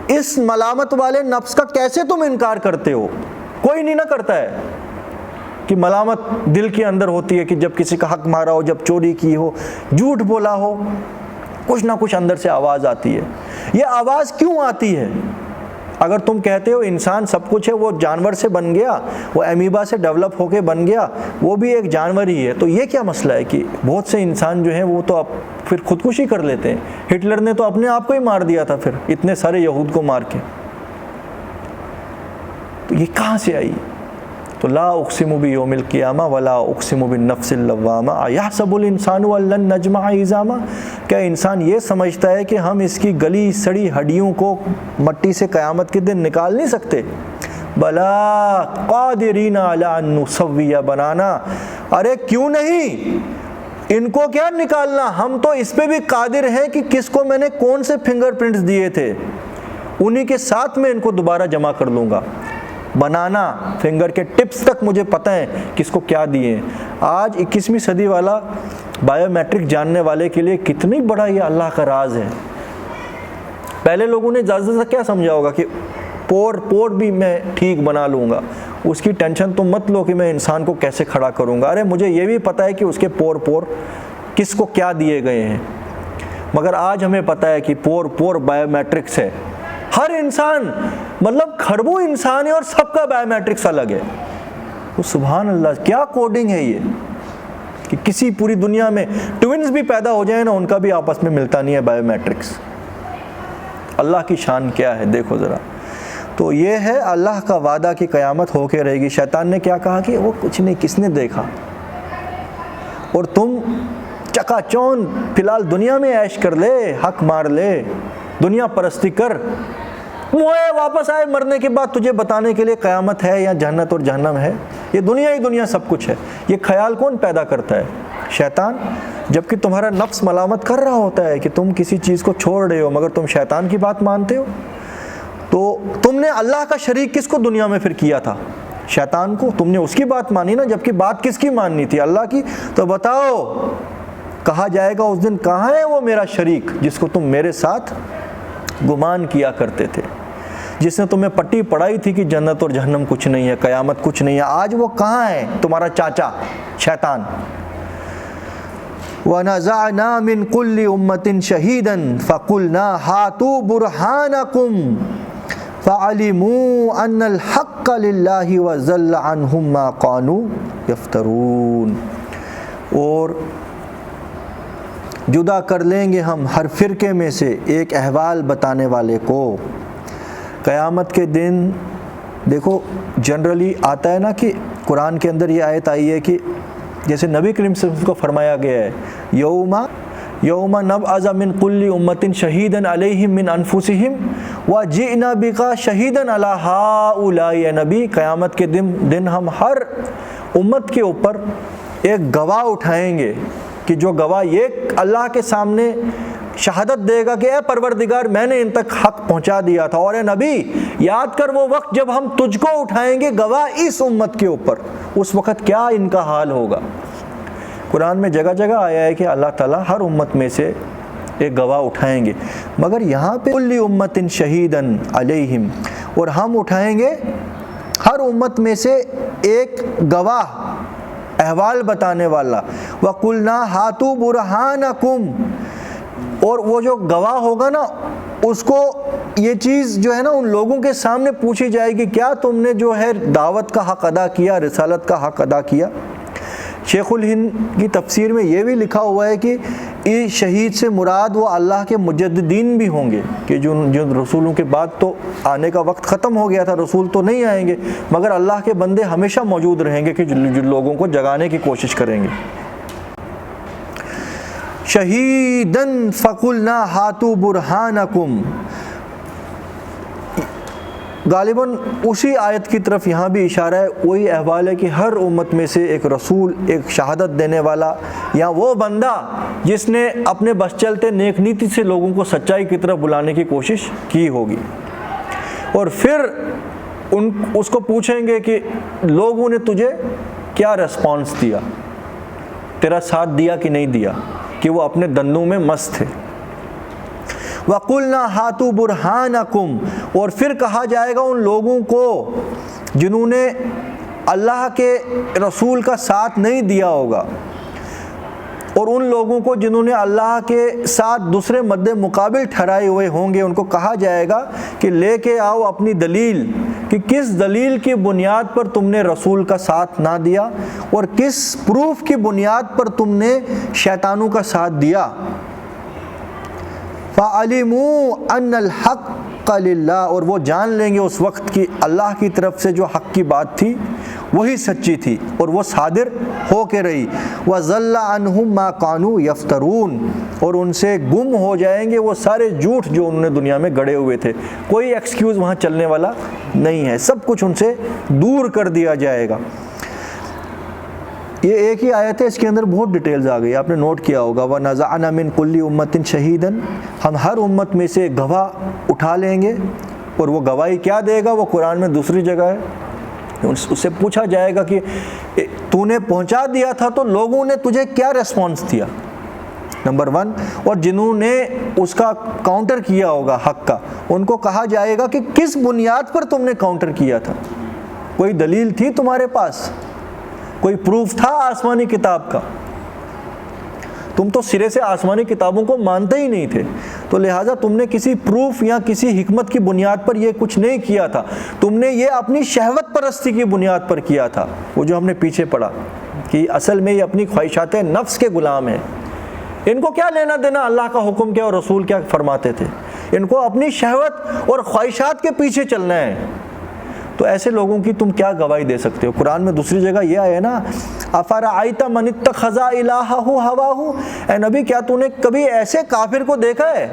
اس ملامت والے نفس کا کیسے تم انکار کرتے ہو؟ کوئی نہیں نہ کرتا ہے کہ ملامت دل کے اندر ہوتی ہے کہ جب کسی کا حق مارا ہو، جب چوری کی ہو، جھوٹ بولا ہو، کچھ نہ کچھ اندر سے آواز آتی ہے۔ یہ آواز کیوں آتی ہے؟ اگر تم کہتے ہو انسان سب کچھ ہے، وہ جانور سے بن گیا، وہ امیبا سے ڈیولپ ہو کے بن گیا، وہ بھی ایک جانور ہی ہے، تو یہ کیا مسئلہ ہے کہ بہت سے انسان جو ہیں وہ تو اب پھر خودکشی کر لیتے ہیں؟ ہٹلر نے تو اپنے آپ کو ہی مار دیا تھا پھر اتنے سارے یہود کو مار کے۔ تو یہ کہاں سے آئی؟ تو لا اقسم بیوم القیامہ ولا اقسم بالنفس اللوامہ ایحسب الانسان ان لن نجمع عظامہ، کیا انسان یہ سمجھتا ہے کہ ہم اس کی گلی سڑی ہڈیوں کو مٹی سے قیامت کے دن نکال نہیں سکتے؟ بلا قادرین علی ان نسوی بنانا، ارے کیوں نہیں، ان کو کیا نکالنا، ہم تو اس پہ بھی قادر ہیں کہ کس کو میں نے کون سے فنگر پرنٹس دیے تھے انہی کے ساتھ میں ان کو دوبارہ جمع کر لوں گا۔ بنانا، فنگر کے ٹپس تک مجھے پتہ ہے کس کو کیا دیے ہیں۔ آج 21ویں صدی والا بایو میٹرک جاننے والے کے لیے کتنی بڑا یہ اللہ کا راز ہے۔ پہلے لوگوں نے زیادہ سے کیا سمجھا ہوگا کہ پور بھی میں ٹھیک بنا لوں گا، اس کی ٹینشن تو مت لو کہ میں انسان کو کیسے کھڑا کروں گا، ارے مجھے یہ بھی پتہ ہے کہ اس کے پور کس کو کیا دیے گئے ہیں۔ مگر آج ہمیں پتہ ہے کہ پور بایو میٹرکس ہے، ہر انسان مطلب کھربوں انسان ہے اور سب کا بایو میٹرکس الگ ہے۔ تو سبحان اللہ، کیا کوڈنگ ہے یہ کہ کسی پوری دنیا میں ٹوئنز بھی پیدا ہو جائیں نا، ان کا بھی آپس میں ملتا نہیں ہے بایو میٹرکس۔ اللہ کی شان کیا ہے دیکھو ذرا۔ تو یہ ہے اللہ کا وعدہ کہ قیامت ہو کے رہے گی۔ شیطان نے کیا کہا کہ وہ کچھ نہیں، کس نے دیکھا، اور تم چکا چون فی الحال دنیا میں عیش کر لے، حق مار لے، دنیا پرستی کر، موئے واپس آئے مرنے کے بعد تجھے بتانے کے لیے قیامت ہے یا جنت اور جہنم ہے۔ یہ دنیا ہی دنیا سب کچھ ہے۔ یہ خیال کون پیدا کرتا ہے؟ شیطان۔ جبکہ تمہارا نفس ملامت کر رہا ہوتا ہے کہ تم کسی چیز کو چھوڑ رہے ہو، مگر تم شیطان کی بات مانتے ہو۔ تو تم نے اللہ کا شریک کس کو دنیا میں پھر کیا تھا؟ شیطان کو۔ تم نے اس کی بات مانی نا، جبکہ بات کس کی ماننی تھی؟ اللہ کی۔ تو بتاؤ، کہا جائے گا اس دن کہاں ہے وہ میرا شریک جس کو تم میرے ساتھ گمان کیا کرتے تھے، جس نے تمہیں پٹی پڑھائی تھی کہ جنت اور جہنم کچھ نہیں ہے، قیامت کچھ نہیں ہے، آج وہ کہاں ہے؟ تمہارا چاچا شیطان۔ وَنَزَعْنَا مِن كُلِّ أُمَّةٍ شَهِيدًا فَقُلْنَا هَاتُوا بُرْهَانَكُمْ فَعَلِمُوا أَنَّ الْحَقَّ لِلَّهِ وَضَلَّ عَنْهُمْ مَا كَانُوا يَفْتَرُونَ، اور جدا کر لیں گے ہم ہر فرقے میں سے ایک احوال بتانے والے کو۔ قیامت کے دن دیکھو جنرلی آتا ہے نا کہ قرآن کے اندر یہ آیت آئی ہے کہ جیسے نبی کریم صلی اللہ علیہ وسلم کو فرمایا گیا ہے یوم نبعث من کل امۃ شہیدا علیہم من انفسہم وجئنا بک شہیدا علی ہؤلاء، نبی قیامت کے دن ہم ہر امت کے اوپر ایک گواہ اٹھائیں گے کہ جو گواہ یہ اللہ کے سامنے شہادت دے گا کہ اے پروردگار میں نے ان تک حق پہنچا دیا تھا، اور اے نبی یاد کر وہ وقت جب ہم تجھ کو اٹھائیں گے گواہ اس امت کے اوپر، اس وقت کیا ان کا حال ہوگا۔ قرآن میں جگہ جگہ آیا ہے کہ اللہ تعالیٰ ہر امت میں سے ایک گواہ اٹھائیں گے، مگر یہاں پہ کل امت شہیدا علیہم، اور ہم اٹھائیں گے ہر امت میں سے ایک گواہ، احوال بتانے والا۔ وَقُلْنَا هَاتُوا بُرْهَانَكُمْ، اور وہ جو گواہ ہوگا نا اس کو یہ چیز جو ہے نا ان لوگوں کے سامنے پوچھی جائے گی، کیا تم نے جو ہے دعوت کا حق ادا کیا، رسالت کا حق ادا کیا۔ شیخ الہند کی تفسیر میں یہ بھی لکھا ہوا ہے کہ اس شہید سے مراد وہ اللہ کے مجددین بھی ہوں گے، کہ جو رسولوں کے بعد تو آنے کا وقت ختم ہو گیا تھا، رسول تو نہیں آئیں گے، مگر اللہ کے بندے ہمیشہ موجود رہیں گے کہ جو لوگوں کو جگانے کی کوشش کریں گے۔ شہیدن فقلنا ہاتوا برہانکم، غالباً اسی آیت کی طرف یہاں بھی اشارہ ہے۔ وہی احوال ہے کہ ہر امت میں سے ایک رسول، ایک شہادت دینے والا، یا وہ بندہ جس نے اپنے بس چلتے نیک نیتی سے لوگوں کو سچائی کی طرف بلانے کی کوشش کی ہوگی، اور پھر اس کو پوچھیں گے کہ لوگوں نے تجھے کیا ریسپانس دیا، تیرا ساتھ دیا کہ نہیں دیا، کہ وہ اپنے دندوں میں مست تھے۔ وَقُلْنَا هَاتُوا بُرْهَانَكُمْ، اور پھر کہا جائے گا ان لوگوں کو جنہوں نے اللہ کے رسول کا ساتھ نہیں دیا ہوگا، اور ان لوگوں کو جنہوں نے اللہ کے ساتھ دوسرے مد مقابل ٹھہرائے ہوئے ہوں گے، ان کو کہا جائے گا کہ لے کے آؤ اپنی دلیل، کہ کس دلیل کی بنیاد پر تم نے رسول کا ساتھ نہ دیا اور کس پروف کی بنیاد پر تم نے شیطانوں کا ساتھ دیا۔ فَعَلِمُوا أَنَّ الْحَقَّ لِلَّهِ، اور وہ جان لیں گے اس وقت کی اللہ کی طرف سے جو حق کی بات تھی وہی سچی تھی اور وہ صادر ہو کے رہی۔ وَضَلَّ عَنْهُمْ مَا كَانُوا يَفْتَرُونَ، اور ان سے گم ہو جائیں گے وہ سارے جھوٹ جو انہوں نے دنیا میں گڑے ہوئے تھے، کوئی ایکسکیوز وہاں چلنے والا نہیں ہے، سب کچھ ان سے دور کر دیا جائے گا۔ یہ ایک ہی آیت ہے، اس کے اندر بہت ڈیٹیلز آ گئی، آپ نے نوٹ کیا ہوگا۔ وَنَزَعْنَا مِن كُلِّ أُمَّةٍ شَهِيدًا، ہم ہر امت میں سے گواہ اٹھا لیں گے، اور وہ گواہی کیا دے گا وہ قرآن میں دوسری جگہ ہے۔ اس سے پوچھا جائے گا کہ تو نے پہنچا دیا تھا تو لوگوں نے تجھے کیا ریسپانس دیا، نمبر 1، اور جنہوں نے اس کا کاؤنٹر کیا ہوگا حق کا، ان کو کہا جائے گا کہ کس بنیاد پر تم نے کاؤنٹر کیا تھا، کوئی دلیل تھی تمہارے پاس، کوئی پروف تھا آسمانی کتاب کا؟ تم تو سرے سے آسمانی کتابوں کو مانتے ہی نہیں تھے، تو لہٰذا تم نے کسی پروف یا کسی حکمت کی بنیاد پر یہ کچھ نہیں کیا تھا، تم نے یہ اپنی شہوت پرستی کی بنیاد پر کیا تھا، وہ جو ہم نے پیچھے پڑھا کہ اصل میں یہ اپنی خواہشات نفس کے غلام ہیں۔ ان کو کیا لینا دینا اللہ کا حکم کیا اور رسول کیا فرماتے تھے، ان کو اپنی شہوت اور خواہشات کے پیچھے چلنا ہے۔ تو ایسے لوگوں کی تم کیا گواہی دے سکتے ہو؟ قرآن میں دوسری جگہ یہ آیا نا، افرأیت من اتخذ الہہ ہواہ، اے نبی کیا تو نے کبھی ایسے کافر کو دیکھا ہے؟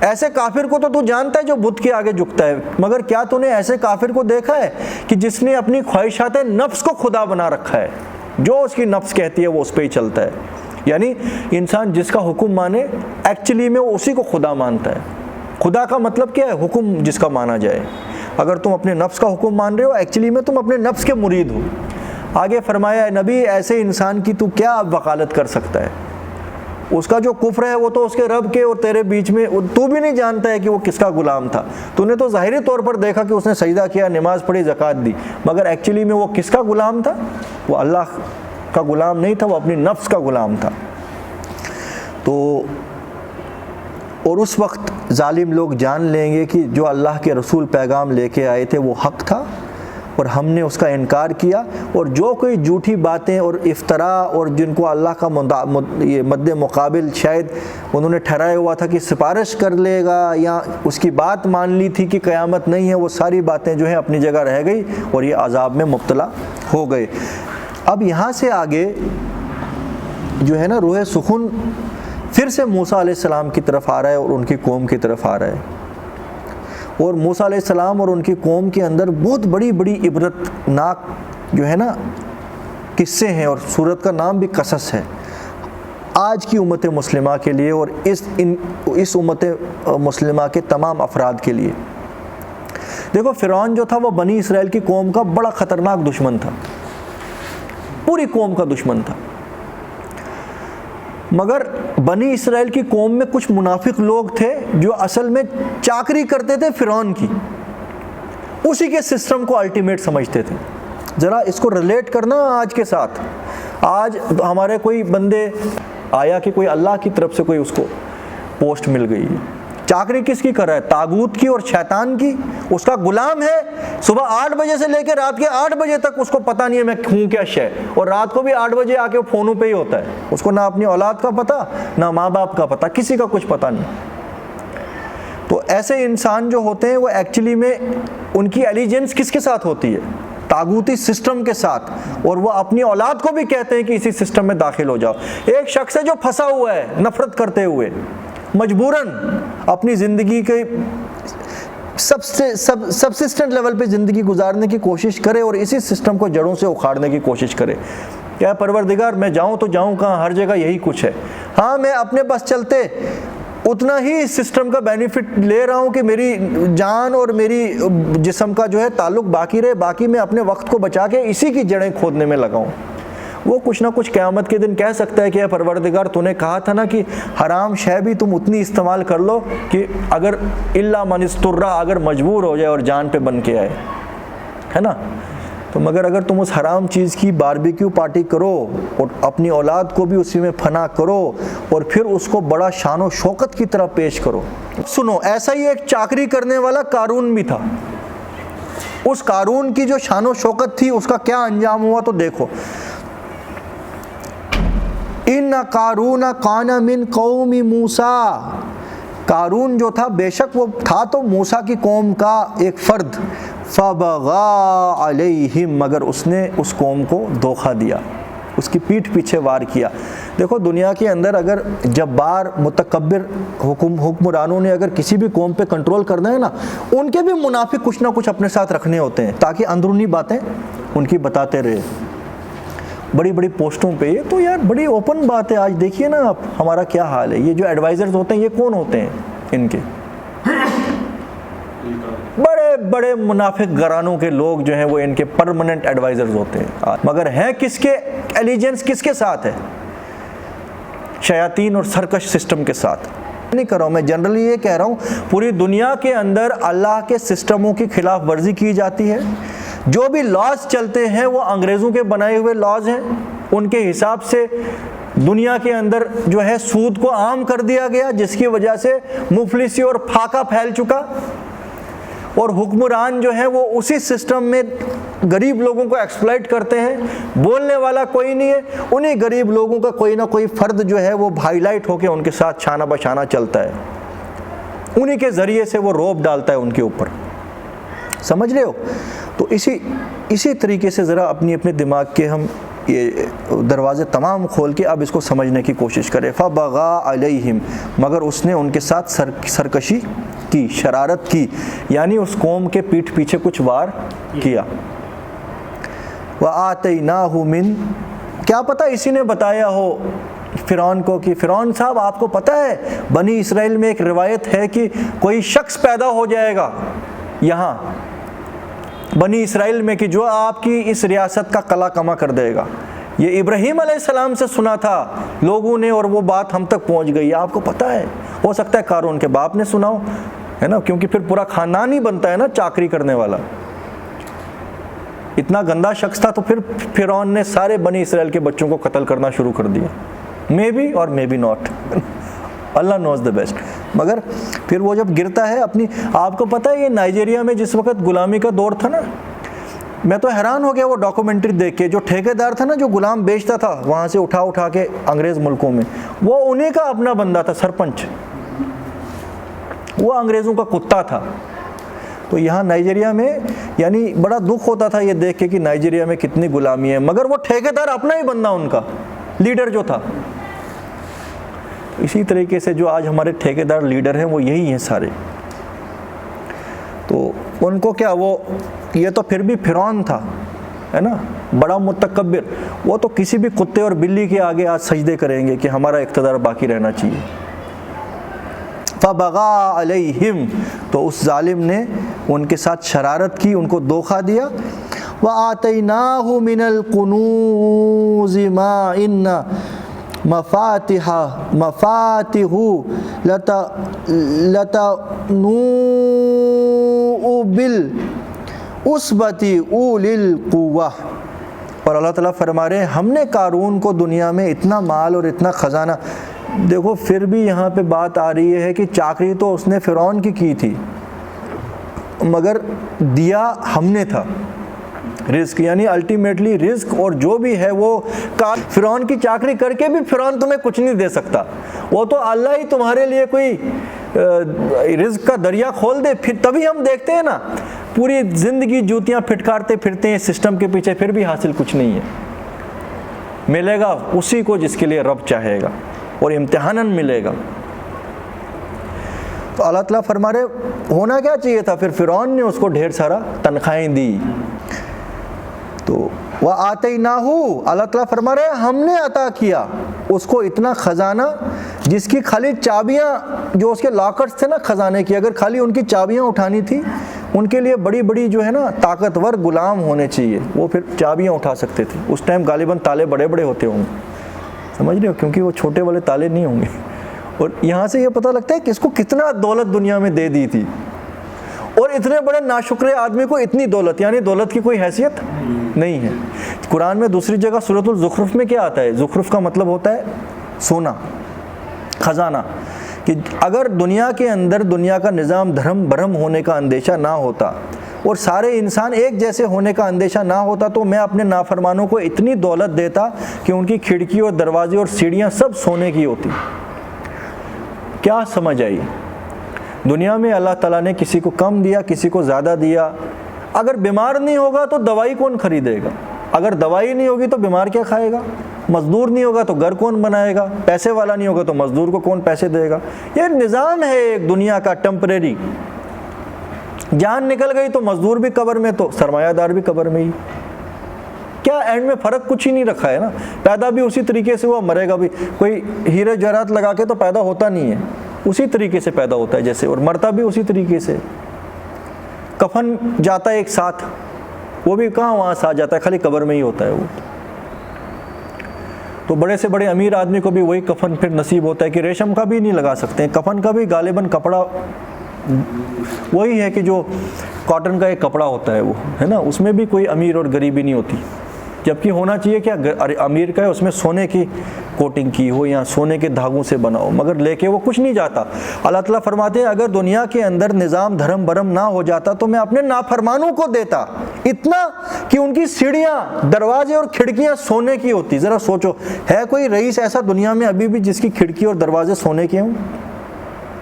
ایسے کافر کو تو جانتا ہے جو بت کے آگے جھکتا ہے، مگر کیا تو نے ایسے کافر کو دیکھا ہے کہ جس نے اپنی خواہشات نفس کو خدا بنا رکھا ہے، جو اس کی نفس کہتی ہے وہ اس پہ ہی چلتا ہے؟ یعنی انسان جس کا حکم مانے ایکچولی میں وہ اسی کو خدا مانتا ہے۔ خدا کا مطلب کیا ہے؟ حکم جس کا مانا جائے۔ اگر تم اپنے نفس کا حکم مان رہے ہو ایکچولی میں تم اپنے نفس کے مرید ہو۔ آگے فرمایا نبی ایسے انسان کی تو کیا وکالت کر سکتا ہے؟ اس کا جو کفر ہے وہ تو اس کے رب کے اور تیرے بیچ میں، تو بھی نہیں جانتا ہے کہ وہ کس کا غلام تھا۔ تو نے تو ظاہری طور پر دیکھا کہ اس نے سجدہ کیا، نماز پڑھی، زکوٰۃ دی، مگر ایکچولی میں وہ کس کا غلام تھا؟ وہ اللہ کا غلام نہیں تھا، وہ اپنی نفس کا غلام تھا۔ تو اور اس وقت ظالم لوگ جان لیں گے کہ جو اللہ کے رسول پیغام لے کے آئے تھے وہ حق تھا اور ہم نے اس کا انکار کیا، اور جو کوئی جھوٹی باتیں اور افطرا اور جن کو اللہ کا یہ مد مقابل شاید انہوں نے ٹھہرایا ہوا تھا کہ سفارش کر لے گا یا اس کی بات مان لی تھی کہ قیامت نہیں ہے، وہ ساری باتیں جو ہیں اپنی جگہ رہ گئی اور یہ عذاب میں مبتلا ہو گئے۔ اب یہاں سے آگے جو ہے نا روح سخن پھر سے موسیٰ علیہ السلام کی طرف آ رہا ہے اور ان کی قوم کی طرف آ رہا ہے، اور موسیٰ علیہ السلام اور ان کی قوم کے اندر بہت بڑی بڑی عبرت ناک جو ہے نا قصے ہیں، اور سورت کا نام بھی قصص ہے آج کی امت مسلمہ کے لیے اور اس امت مسلمہ کے تمام افراد کے لیے۔ دیکھو فرعون جو تھا وہ بنی اسرائیل کی قوم کا بڑا خطرناک دشمن تھا، پوری قوم کا دشمن تھا، مگر بنی اسرائیل کی قوم میں کچھ منافق لوگ تھے جو اصل میں چاکری کرتے تھے فرعون کی، اسی کے سسٹم کو الٹیمیٹ سمجھتے تھے۔ ذرا اس کو ریلیٹ کرنا آج کے ساتھ، آج ہمارے کوئی بندے آیا کہ کوئی اللہ کی طرف سے کوئی اس کو پوسٹ مل گئی، چاکری کس کی کر رہا ہے؟ طاغوت کی اور شیطان کی، اس کا غلام ہے، صبح 8 بجے سے لے کے رات کے 8 بجے تک اس کو پتہ نہیں ہے میں ہوں کیا شے، اور رات کو بھی 8 بجے آ کے فونوں پہ ہی ہوتا ہے، اس کو نہ اپنی اولاد کا پتہ نہ ماں باپ کا پتہ، کسی کا کچھ پتہ نہیں۔ تو ایسے انسان جو ہوتے ہیں وہ ایکچولی میں ان کی ایلیجنس کس کے ساتھ ہوتی ہے؟ طاغوتی سسٹم کے ساتھ، اور وہ اپنی اولاد کو بھی کہتے ہیں کہ اسی سسٹم میں داخل ہو جاؤ۔ ایک شخص ہے جو پھنسا ہوا ہے نفرت کرتے ہوئے، مجبوراً اپنی زندگی کے سبسسٹنٹ لیول پہ زندگی گزارنے کی کوشش کرے اور اسی سسٹم کو جڑوں سے اکھاڑنے کی کوشش کرے۔ کیا پروردگار میں جاؤں تو جاؤں کہاں، ہر جگہ یہی کچھ ہے، ہاں میں اپنے بس چلتے اتنا ہی اس سسٹم کا بینیفٹ لے رہا ہوں کہ میری جان اور میری جسم کا جو ہے تعلق باقی رہے، باقی میں اپنے وقت کو بچا کے اسی کی جڑیں کھودنے میں لگاؤں، وہ کچھ نہ کچھ قیامت کے دن کہہ سکتا ہے کہ اے پروردگار تو نے کہا تھا نا کہ حرام شے بھی تم اتنی استعمال کر لو کہ اگر الا من استر، اگر مجبور ہو جائے اور جان پہ بن کے آئے، ہے نا، تو مگر اگر تم اس حرام چیز کی باربیکیو پارٹی کرو اور اپنی اولاد کو بھی اسی میں فنا کرو اور پھر اس کو بڑا شان و شوکت کی طرح پیش کرو۔ سنو، ایسا ہی ایک چاکری کرنے والا قارون بھی تھا۔ اس قارون کی جو شان و شوکت تھی اس کا کیا انجام ہوا تو دیکھو، ان قارون کان من قوم موسیٰ، قارون جو تھا بے شک وہ تھا تو موسیٰ کی قوم کا ایک فرد، فبغى علیہم، مگر اس نے اس قوم کو دھوکہ دیا، اس کی پیٹھ پیچھے وار کیا۔ دیکھو دنیا کے اندر اگر جبار متکبر حکمرانوں نے اگر کسی بھی قوم پہ کنٹرول کرنا ہے نا، ان کے بھی منافق کچھ نہ کچھ اپنے ساتھ رکھنے ہوتے ہیں تاکہ اندرونی باتیں ان کی بتاتے رہے، بڑی بڑی پوسٹوں پہ۔ یہ تو یار بڑی اوپن بات ہے، آج دیکھیے نا آپ ہمارا کیا حال ہے۔ یہ جو ایڈوائزرز ہوتے ہیں یہ کون ہوتے ہیں؟ ان کے بڑے بڑے منافق گھرانوں کے لوگ جو ہیں وہ ان کے پرماننٹ ایڈوائزرز ہوتے ہیں، مگر ہیں کس کے ایلیجنس کس کے ساتھ ہے؟ شیاطین اور سرکش سسٹم کے ساتھ۔ نہیں کر رہا ہوں میں، جنرلی یہ کہہ رہا ہوں پوری دنیا کے اندر اللہ کے سسٹموں کی خلاف ورزی کی جاتی ہے۔ جو بھی لاز چلتے ہیں وہ انگریزوں کے بنائے ہوئے لاز ہیں، ان کے حساب سے دنیا کے اندر جو ہے سود کو عام کر دیا گیا، جس کی وجہ سے مفلسی اور پھاکا پھیل چکا، اور حکمران جو ہے وہ اسی سسٹم میں غریب لوگوں کو ایکسپلائٹ کرتے ہیں۔ بولنے والا کوئی نہیں ہے، انہی غریب لوگوں کا کوئی نہ کوئی فرد جو ہے وہ ہائی لائٹ ہو کے ان کے ساتھ چھانا بچانا چلتا ہے، انہی کے ذریعے سے وہ روب ڈالتا ہے ان کے اوپر، سمجھ رہے ہو؟ تو اسی طریقے سے ذرا اپنی دماغ کے ہم یہ دروازے تمام کھول کے اب اس کو سمجھنے کی کوشش کریں۔ فَبَغَى عَلَيْهِمْ، مگر اس نے ان کے ساتھ سرکشی کی، شرارت کی، یعنی اس قوم کے پیٹھ پیچھے کچھ وار کیا۔ وَآتَيْنَاهُ مِن، کیا پتہ اسی نے بتایا ہو فرعون کو کہ فرعون صاحب آپ کو پتہ ہے بنی اسرائیل میں ایک روایت ہے کہ کوئی شخص پیدا ہو جائے گا یہاں بنی اسرائیل میں کہ جو آپ کی اس ریاست کا قلع کما کر دے گا۔ یہ ابراہیم علیہ السلام سے سنا تھا لوگوں نے اور وہ بات ہم تک پہنچ گئی، آپ کو پتہ ہے۔ ہو سکتا ہے قارون کے باپ نے سنا ہو، ہے نا، کیونکہ پھر پورا خاندان ہی بنتا ہے نا چاکری کرنے والا۔ اتنا گندا شخص تھا تو پھر فرعون نے سارے بنی اسرائیل کے بچوں کو قتل کرنا شروع کر دیا، مے بی اور مے بی ناٹ، اللہ نوز دا بیسٹ۔ مگر پھر وہ جب گرتا ہے اپنی، آپ کو پتہ ہے یہ نائجیریا میں جس وقت غلامی کا دور تھا نا، میں تو حیران ہو گیا وہ ڈاکومنٹری دیکھ کے، جو ٹھیکیدار تھا نا جو غلام بیچتا تھا وہاں سے اٹھا کے انگریز ملکوں میں، وہ انہیں کا اپنا بندہ تھا، سرپنچ، وہ انگریزوں کا کتا تھا۔ تو یہاں نائجیریا میں یعنی بڑا دکھ ہوتا تھا یہ دیکھ کے کہ نائجیریا میں کتنی غلامی ہے، مگر وہ ٹھیکیدار اپنا ہی بندہ ان کا لیڈر جو تھا۔ اسی طریقے سے جو آج ہمارے ٹھیکیدار لیڈر ہیں وہ یہی ہیں سارے۔ تو ان کو کیا، وہ یہ تو پھر بھی فرعون تھا، ہے نا، بڑا متکبر، وہ تو کسی بھی کتے اور بلی کے آگے آج سجدے کریں گے کہ ہمارا اقتدار باقی رہنا چاہیے۔ فَبَغَى عَلَيْهِمْ، تو اس ظالم نے ان کے ساتھ شرارت کی، ان کو دھوکہ دیا۔ وَآتَيْنَاهُ مِنَ الْكُنُوزِ مَا إِنَّ مَفَاتِحُ لَتَنُوءُ بِالْعُصْبَةِ أُولِي الْقُوَّةِ، اور اللہ تعالیٰ فرما رہے ہیں ہم نے قارون کو دنیا میں اتنا مال اور اتنا خزانہ، دیکھو پھر بھی یہاں پہ بات آ رہی ہے کہ چاکری تو اس نے فرعون کی تھی مگر دیا ہم نے تھا رزق، یعنی الٹیمیٹلی رزق اور جو بھی ہے وہ فرعون کی چاکری کر کے بھی فرعون تمہیں کچھ نہیں دے سکتا، وہ تو اللہ ہی تمہارے لیے کوئی رزق کا دریا کھول دے، پھر تبھی ہم دیکھتے ہیں نا پوری زندگی جوتیاں پھٹکارتے پھرتے ہیں سسٹم کے پیچھے، پھر بھی حاصل کچھ نہیں ہے۔ ملے گا اسی کو جس کے لیے رب چاہے گا، اور امتحاناً ملے گا۔ تو اللہ تعالیٰ فرما رہے ہونا کیا چاہیے تھا، پھر فرعون نے اس کو ڈھیر سارا تنخواہیں دی۔ تو وَآتَيْنَاهُ، اللہ تعالیٰ فرما رہے ہم نے عطا کیا اس کو اتنا خزانہ جس کی خالی چابیاں، جو اس کے لاکرز تھے نا خزانے کی، اگر خالی ان کی چابیاں اٹھانی تھی ان کے لیے بڑی بڑی جو ہے نا طاقتور غلام ہونے چاہیے، وہ پھر چابیاں اٹھا سکتے تھے۔ اس ٹائم غالباً تالے بڑے بڑے ہوتے ہوں گے، سمجھ رہے ہو، کیونکہ وہ چھوٹے والے تالے نہیں ہوں گے۔ اور یہاں سے یہ پتہ لگتا ہے کہ اس کو کتنا دولت دنیا میں دے دی تھی، اور اتنے بڑے ناشکرے آدمی کو اتنی دولت، یعنی دولت کی کوئی حیثیت نہیں ہے۔ قرآن میں دوسری جگہ سورۃ الزخرف میں کیا آتا ہے؟ زخرف کا مطلب ہوتا ہے سونا، خزانہ، کہ اگر دنیا کے اندر دنیا کا نظام دھرم برہم ہونے کا اندیشہ نہ ہوتا اور سارے انسان ایک جیسے ہونے کا اندیشہ نہ ہوتا تو میں اپنے نافرمانوں کو اتنی دولت دیتا کہ ان کی کھڑکی اور دروازے اور سیڑھیاں سب سونے کی ہوتی۔ کیا سمجھ آئی؟ دنیا میں اللہ تعالیٰ نے کسی کو کم دیا، کسی کو زیادہ دیا۔ اگر بیمار نہیں ہوگا تو دوائی کون خریدے گا؟ اگر دوائی نہیں ہوگی تو بیمار کیا کھائے گا؟ مزدور نہیں ہوگا تو گھر کون بنائے گا؟ پیسے والا نہیں ہوگا تو مزدور کو کون پیسے دے گا؟ یہ نظام ہے ایک دنیا کا ٹیمپریری۔ جان نکل گئی تو مزدور بھی قبر میں تو سرمایہ دار بھی قبر میں ہی۔ کیا اینڈ میں فرق کچھ ہی نہیں رکھا ہے نا، پیدا بھی اسی طریقے سے ہوا، مرے گا بھی۔ کوئی ہیرے جواہرات لگا کے تو پیدا ہوتا نہیں ہے، اسی طریقے سے پیدا ہوتا ہے جیسے، اور مرتا بھی اسی طریقے سے۔ کفن جاتا ہے ایک ساتھ، وہ بھی کہاں وہاں ساتھ جاتا ہے، خالی قبر میں ہی ہوتا ہے وہ۔ تو بڑے سے بڑے امیر آدمی کو بھی وہی کفن پھر نصیب ہوتا ہے کہ ریشم کا بھی نہیں لگا سکتے ہیں، کفن کا بھی غالباً کپڑا وہی ہے کہ جو کاٹن کا ایک کپڑا ہوتا ہے وہ ہے نا، اس میں بھی کوئی امیر اور غریبی نہیں ہوتی، جبکہ ہونا چاہیے کیا امیر کا ہے اس میں سونے کی کوٹنگ کی ہو یا سونے کے دھاگوں سے بنا ہو، مگر لے کے وہ کچھ نہیں جاتا۔ اللہ تعالیٰ فرماتے ہیں اگر دنیا کے اندر نظام دھرم برم نہ ہو جاتا تو میں اپنے نافرمانوں کو دیتا اتنا کہ ان کی سیڑھیاں، دروازے اور کھڑکیاں سونے کی ہوتی۔ ذرا سوچو، ہے کوئی رئیس ایسا دنیا میں ابھی بھی جس کی کھڑکی اور دروازے سونے کے ہوں؟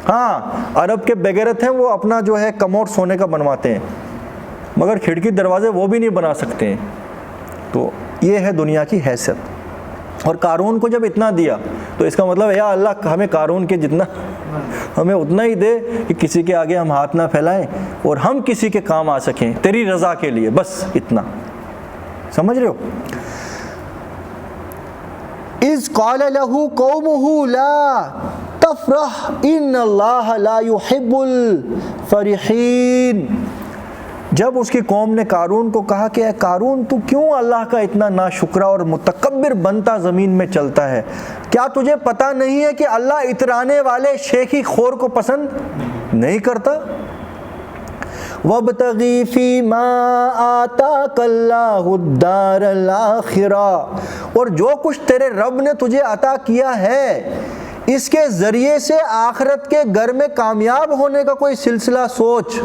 ہاں، عرب کے بغیرت ہیں، وہ اپنا جو ہے کموڈ سونے کا بنواتے ہیں، مگر کھڑکی دروازے وہ بھی نہیں بنا سکتے ہیں۔ تو یہ ہے دنیا کی حیثیت۔ اور قارون کو جب اتنا دیا تو اس کا مطلب یا اللہ ہمیں قارون کے جتنا ہمیں اتنا ہی دے کہ کسی کے آگے ہم ہاتھ نہ پھیلائیں اور ہم کسی کے کام آ سکیں تیری رضا کے لیے، بس اتنا۔ سمجھ رہے ہو؟ اذ قال له قومه لا تفرح ان اللہ لا يحب الفرحین، جب اس کی قوم نے قارون کو کہا کہ اے قارون تو کیوں اللہ کا اتنا ناشکرا اور متکبر بنتا زمین میں چلتا ہے؟ کیا تجھے پتہ نہیں ہے کہ اللہ اترانے والے شیخی خور کو پسند نہیں کرتا؟ وَابْتَغِي فِي مَا آتَاكَ اللَّهُ الدَّارَ الْآخِرَةَ، اور جو کچھ تیرے رب نے تجھے عطا کیا ہے اس کے ذریعے سے آخرت کے گھر میں کامیاب ہونے کا کوئی سلسلہ سوچ۔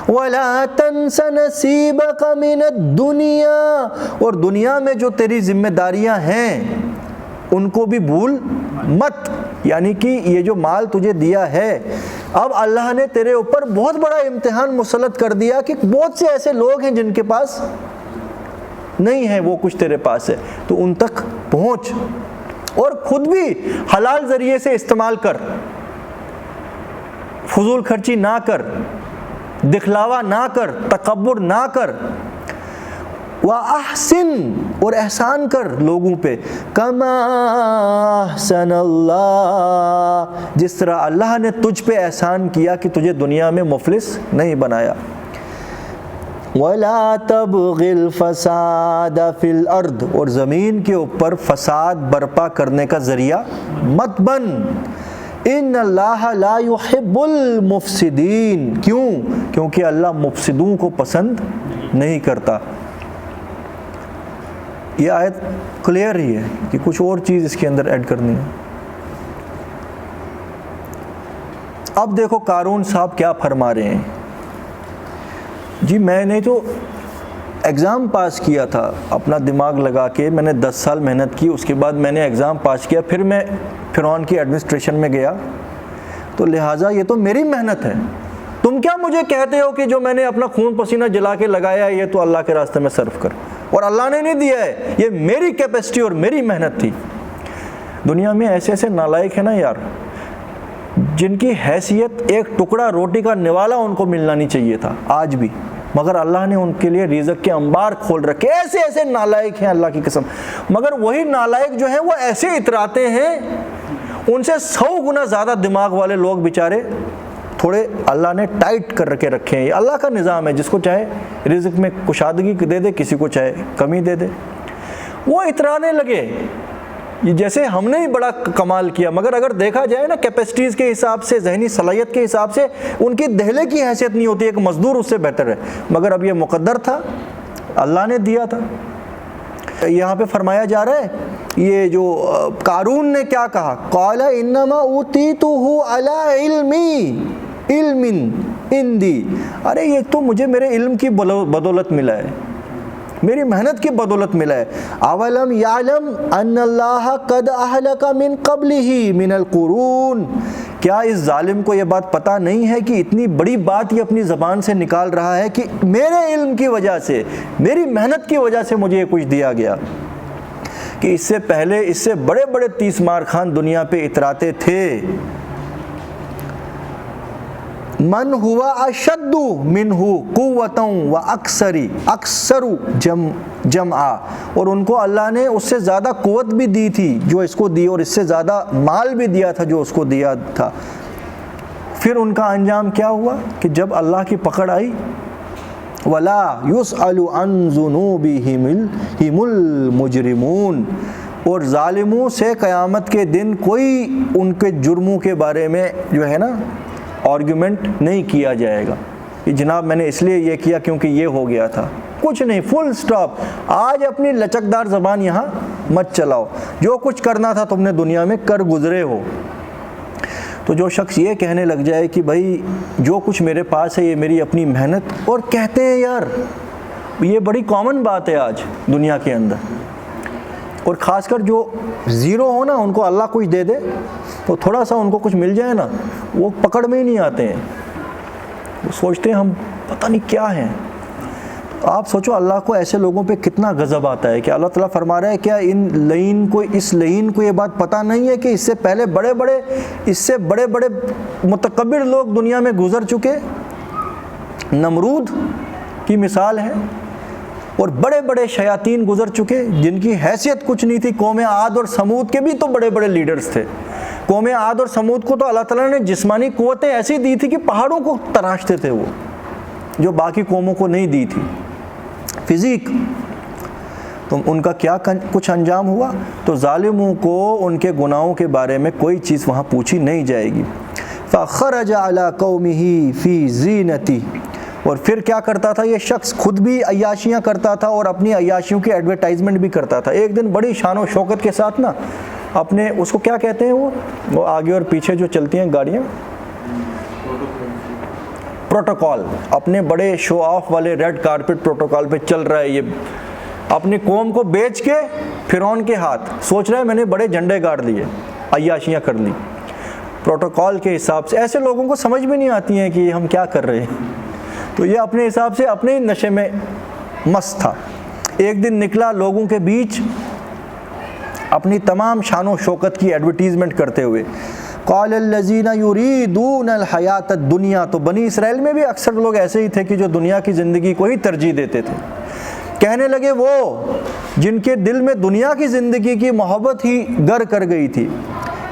وَلَا تَنْسَ نَصِيبَكَ مِنَ الدُّنْيَا، اور دنیا میں جو تیری ذمہ داریاں ہیں ان کو بھی بھول مت، یعنی کہ یہ جو مال تجھے دیا ہے، اب اللہ نے تیرے اوپر بہت بڑا امتحان مسلط کر دیا کہ بہت سے ایسے لوگ ہیں جن کے پاس نہیں ہے وہ کچھ تیرے پاس ہے، تو ان تک پہنچ اور خود بھی حلال ذریعے سے استعمال کر، فضول خرچی نہ کر، دکھلاوا نہ کر، تکبر نہ کر۔ وَأَحْسِن، اور احسان کر لوگوں پہ، كَمَا أَحْسَنَ اللَّهُ، جس طرح اللہ نے تجھ پہ احسان کیا کہ تجھے دنیا میں مفلس نہیں بنایا۔ وَلَا تَبْغِ الْفَسَادَ فِي الْأَرْضِ، اور زمین کے اوپر فساد برپا کرنے کا ذریعہ مت بن۔ ان اللہ لا يحب المفسدین، کیوں؟ کیونکہ اللہ مفسدوں کو پسند نہیں کرتا۔ یہ آیت کلیئر ہی ہے کہ کچھ اور چیز اس کے اندر ایڈ کرنی ہے۔ اب دیکھو قارون صاحب کیا فرما رہے ہیں۔ جی میں نے تو ایگزام پاس کیا تھا اپنا دماغ لگا کے، میں نے 10 سال محنت کی، اس کے بعد میں نے ایگزام پاس کیا، پھر میں فرعون کی ایڈمنسٹریشن میں گیا، تو لہٰذا یہ تو میری محنت ہے، تم کیا مجھے کہتے ہو کہ جو میں نے اپنا خون پسینہ جلا کے لگایا ہے یہ تو اللہ کے راستے میں صرف کر، اور اللہ نے نہیں دیا ہے، یہ میری کیپیسٹی اور میری محنت تھی۔ دنیا میں ایسے ایسے نالائق ہیں نا یار، جن کی حیثیت ایک ٹکڑا روٹی کا نوالا ان کو ملنا نہیں چاہیے تھا آج بھی، مگر اللہ نے ان کے لیے رزق کے انبار کھول رکھے۔ ایسے ایسے نالائق ہیں اللہ کی قسم، مگر وہی نالائق جو ہیں وہ ایسے اتراتے ہیں، ان سے 100 گنا زیادہ دماغ والے لوگ بیچارے تھوڑے اللہ نے ٹائٹ کر کے رکھے ہیں. یہ اللہ کا نظام ہے, جس کو چاہے رزق میں کشادگی دے دے, کسی کو چاہے کمی دے دے. وہ اترانے لگے جیسے ہم نے ہی بڑا کمال کیا, مگر اگر دیکھا جائے نا کیپیسٹیز کے حساب سے, ذہنی صلاحیت کے حساب سے, ان کی دہلے کی حیثیت نہیں ہوتی, ایک مزدور اس سے بہتر ہے. مگر اب یہ مقدر تھا, اللہ نے دیا تھا. یہاں پہ فرمایا جا رہا ہے یہ جو قارون نے کیا کہا, قال انما اوتیتہ علی علم عندی, ارے یہ تو مجھے میرے علم کی بدولت ملا ہے, میری محنت کی بدولت ملا ہے. اولم یعلم ان اللہ قد اہلک من قبلہ من القرون, کیا اس ظالم کو یہ بات پتہ نہیں ہے کہ اتنی بڑی بات یہ اپنی زبان سے نکال رہا ہے کہ میرے علم کی وجہ سے, میری محنت کی وجہ سے مجھے یہ کچھ دیا گیا, کہ اس سے پہلے اس سے بڑے بڑے 30 مار خان دنیا پہ اتراتے تھے. من ہوا اشد منہ قوتا و اکثر جمعا, اور ان کو اللہ نے اس سے زیادہ قوت بھی دی تھی جو اس کو دی, اور اس سے زیادہ مال بھی دیا تھا جو اس کو دیا تھا. پھر ان کا انجام کیا ہوا کہ جب اللہ کی پکڑ آئی, ولا یسأل عن ذنوبہم المجرمون, اور ظالموں سے قیامت کے دن کوئی ان کے جرموں کے بارے میں جو ہے نا آرگیومنٹ نہیں کیا جائے گا کہ جناب میں نے اس لیے یہ کیا کیونکہ یہ ہو گیا تھا, کچھ نہیں, فل سٹاپ. آج اپنی لچکدار زبان یہاں مت چلاؤ, جو کچھ کرنا تھا تم نے دنیا میں کر گزرے ہو. تو جو شخص یہ کہنے لگ جائے کہ بھائی جو کچھ میرے پاس ہے یہ میری اپنی محنت, اور کہتے ہیں یار یہ بڑی کامن بات ہے آج دنیا کے اندر, اور خاص کر جو زیرو ہو نا ان کو اللہ کچھ دے دے تو تھوڑا سا ان کو کچھ مل جائے نا, وہ پکڑ میں ہی نہیں آتے ہیں, وہ سوچتے ہیں ہم پتہ نہیں کیا ہیں. آپ سوچو اللہ کو ایسے لوگوں پہ کتنا غضب آتا ہے کہ اللہ تعالیٰ فرما رہا ہے کیا اس لعین کو یہ بات پتہ نہیں ہے کہ اس سے پہلے اس سے بڑے بڑے متکبر لوگ دنیا میں گزر چکے. نمرود کی مثال ہے, اور بڑے بڑے شیاطین گزر چکے جن کی حیثیت کچھ نہیں تھی. قوم عاد اور سمود کے بھی تو بڑے بڑے لیڈرز تھے. قوم عاد اور سمود کو تو اللہ تعالیٰ نے جسمانی قوتیں ایسی دی تھی کہ پہاڑوں کو تراشتے تھے وہ, جو باقی قوموں کو نہیں دی تھی, فزیک. تو ان کا کیا کچھ انجام ہوا, تو ظالموں کو ان کے گناہوں کے بارے میں کوئی چیز وہاں پوچھی نہیں جائے گی. فخرج علی قومہ فی زینتی, اور پھر کیا کرتا تھا یہ شخص, خود بھی عیاشیاں کرتا تھا اور اپنی عیاشیوں کی ایڈورٹائزمنٹ بھی کرتا تھا. ایک دن بڑی شان و شوکت کے ساتھ نا اپنے, اس کو کیا کہتے ہیں وہ آگے اور پیچھے جو چلتی ہیں گاڑیاں, پروٹوکول, اپنے بڑے شو آف والے ریڈ کارپٹ پروٹوکول پہ چل رہا ہے. یہ اپنی قوم کو بیچ کے فرعون کے ہاتھ سوچ رہا ہے میں نے بڑے جھنڈے گاڑ لیے, عیاشیاں کر لی پروٹوکول کے حساب سے. ایسے لوگوں کو سمجھ بھی نہیں آتی ہیں کہ ہم کیا کر رہے ہیں, تو یہ اپنے حساب سے اپنے ہی نشے میں مست تھا. ایک دن نکلا لوگوں کے بیچ اپنی تمام شان و شوکت کی ایڈورٹیزمنٹ کرتے ہوئے. قال الذین یریدون الحیات الدنیا, تو بنی اسرائیل میں بھی اکثر لوگ ایسے ہی تھے کہ جو دنیا کی زندگی کو ہی ترجیح دیتے تھے. کہنے لگے وہ جن کے دل میں دنیا کی زندگی کی محبت ہی گر کر گئی تھی,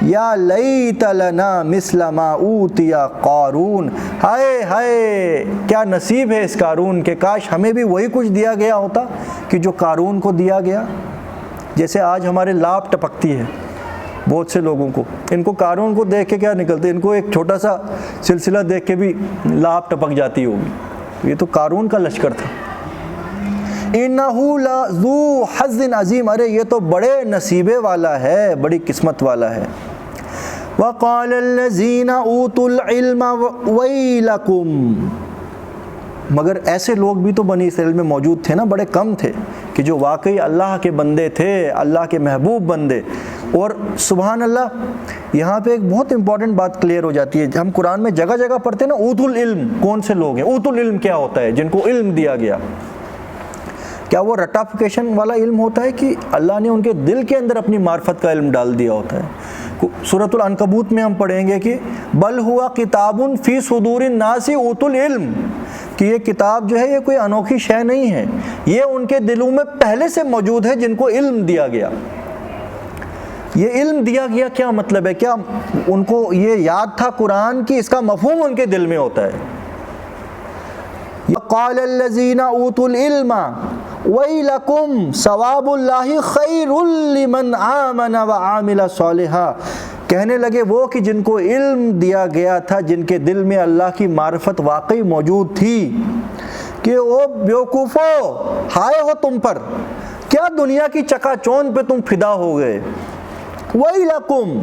یا لیت لنا مثل ما اوتی قارون, ہائے ہائے کیا نصیب ہے اس قارون کے, کاش ہمیں بھی وہی کچھ دیا گیا ہوتا کہ جو قارون کو دیا گیا. جیسے آج ہمارے لاپ ٹپکتی ہے بہت سے لوگوں کو, ان کو قارون کو دیکھ کے کیا نکلتے, ان کو ایک چھوٹا سا سلسلہ دیکھ کے بھی لاپ ٹپک جاتی ہوگی. یہ تو قارون کا لشکر تھا. انہو لذو حظ عظیم, ارے یہ تو بڑے نصیبے والا ہے, بڑی قسمت والا ہے. وقال الذین اوتوا العلم ویلکم, مگر ایسے لوگ بھی تو بنی اسرائیل میں موجود تھے نا, بڑے کم تھے کہ جو واقعی اللہ کے بندے تھے, اللہ کے محبوب بندے. اور سبحان اللہ یہاں پہ ایک بہت امپورٹنٹ بات کلیئر ہو جاتی ہے. ہم قرآن میں جگہ جگہ پڑھتے ہیں نا اوت العلم, کون سے لوگ ہیں, اوت العلم کیا ہوتا ہے, جن کو علم دیا گیا. کیا وہ رٹافیکیشن والا علم ہوتا ہے کہ اللہ نے ان کے دل کے اندر اپنی معرفت کا علم ڈال دیا ہوتا ہے؟ سورۃ العنکبوت میں ہم پڑھیں گے کہ بل ہوا کتاب فی صدور الناس اوت العلم, کہ یہ کتاب جو ہے یہ کوئی انوکھی شے نہیں ہے, یہ ان کے دلوں میں پہلے سے موجود ہے جن کو علم دیا گیا. یہ علم دیا گیا کیا مطلب ہے؟ کیا ان کو یہ یاد تھا قرآن کی؟ اس کا مفہوم ان کے دل میں ہوتا ہے. قال الذین اوتوا العلم ویلکم ثواب اللہ خیر لمن آمن وعمل صالحا. کہنے لگے وہ کہ جن کو علم دیا گیا تھا، جن کے دل میں اللہ کی معرفت واقعی موجود تھی، کہ وہ بیوقوفو، ہائے ہو تم پر، کیا دنیا کی چکا چوند پہ تم فدا ہو گئے. ویلکم،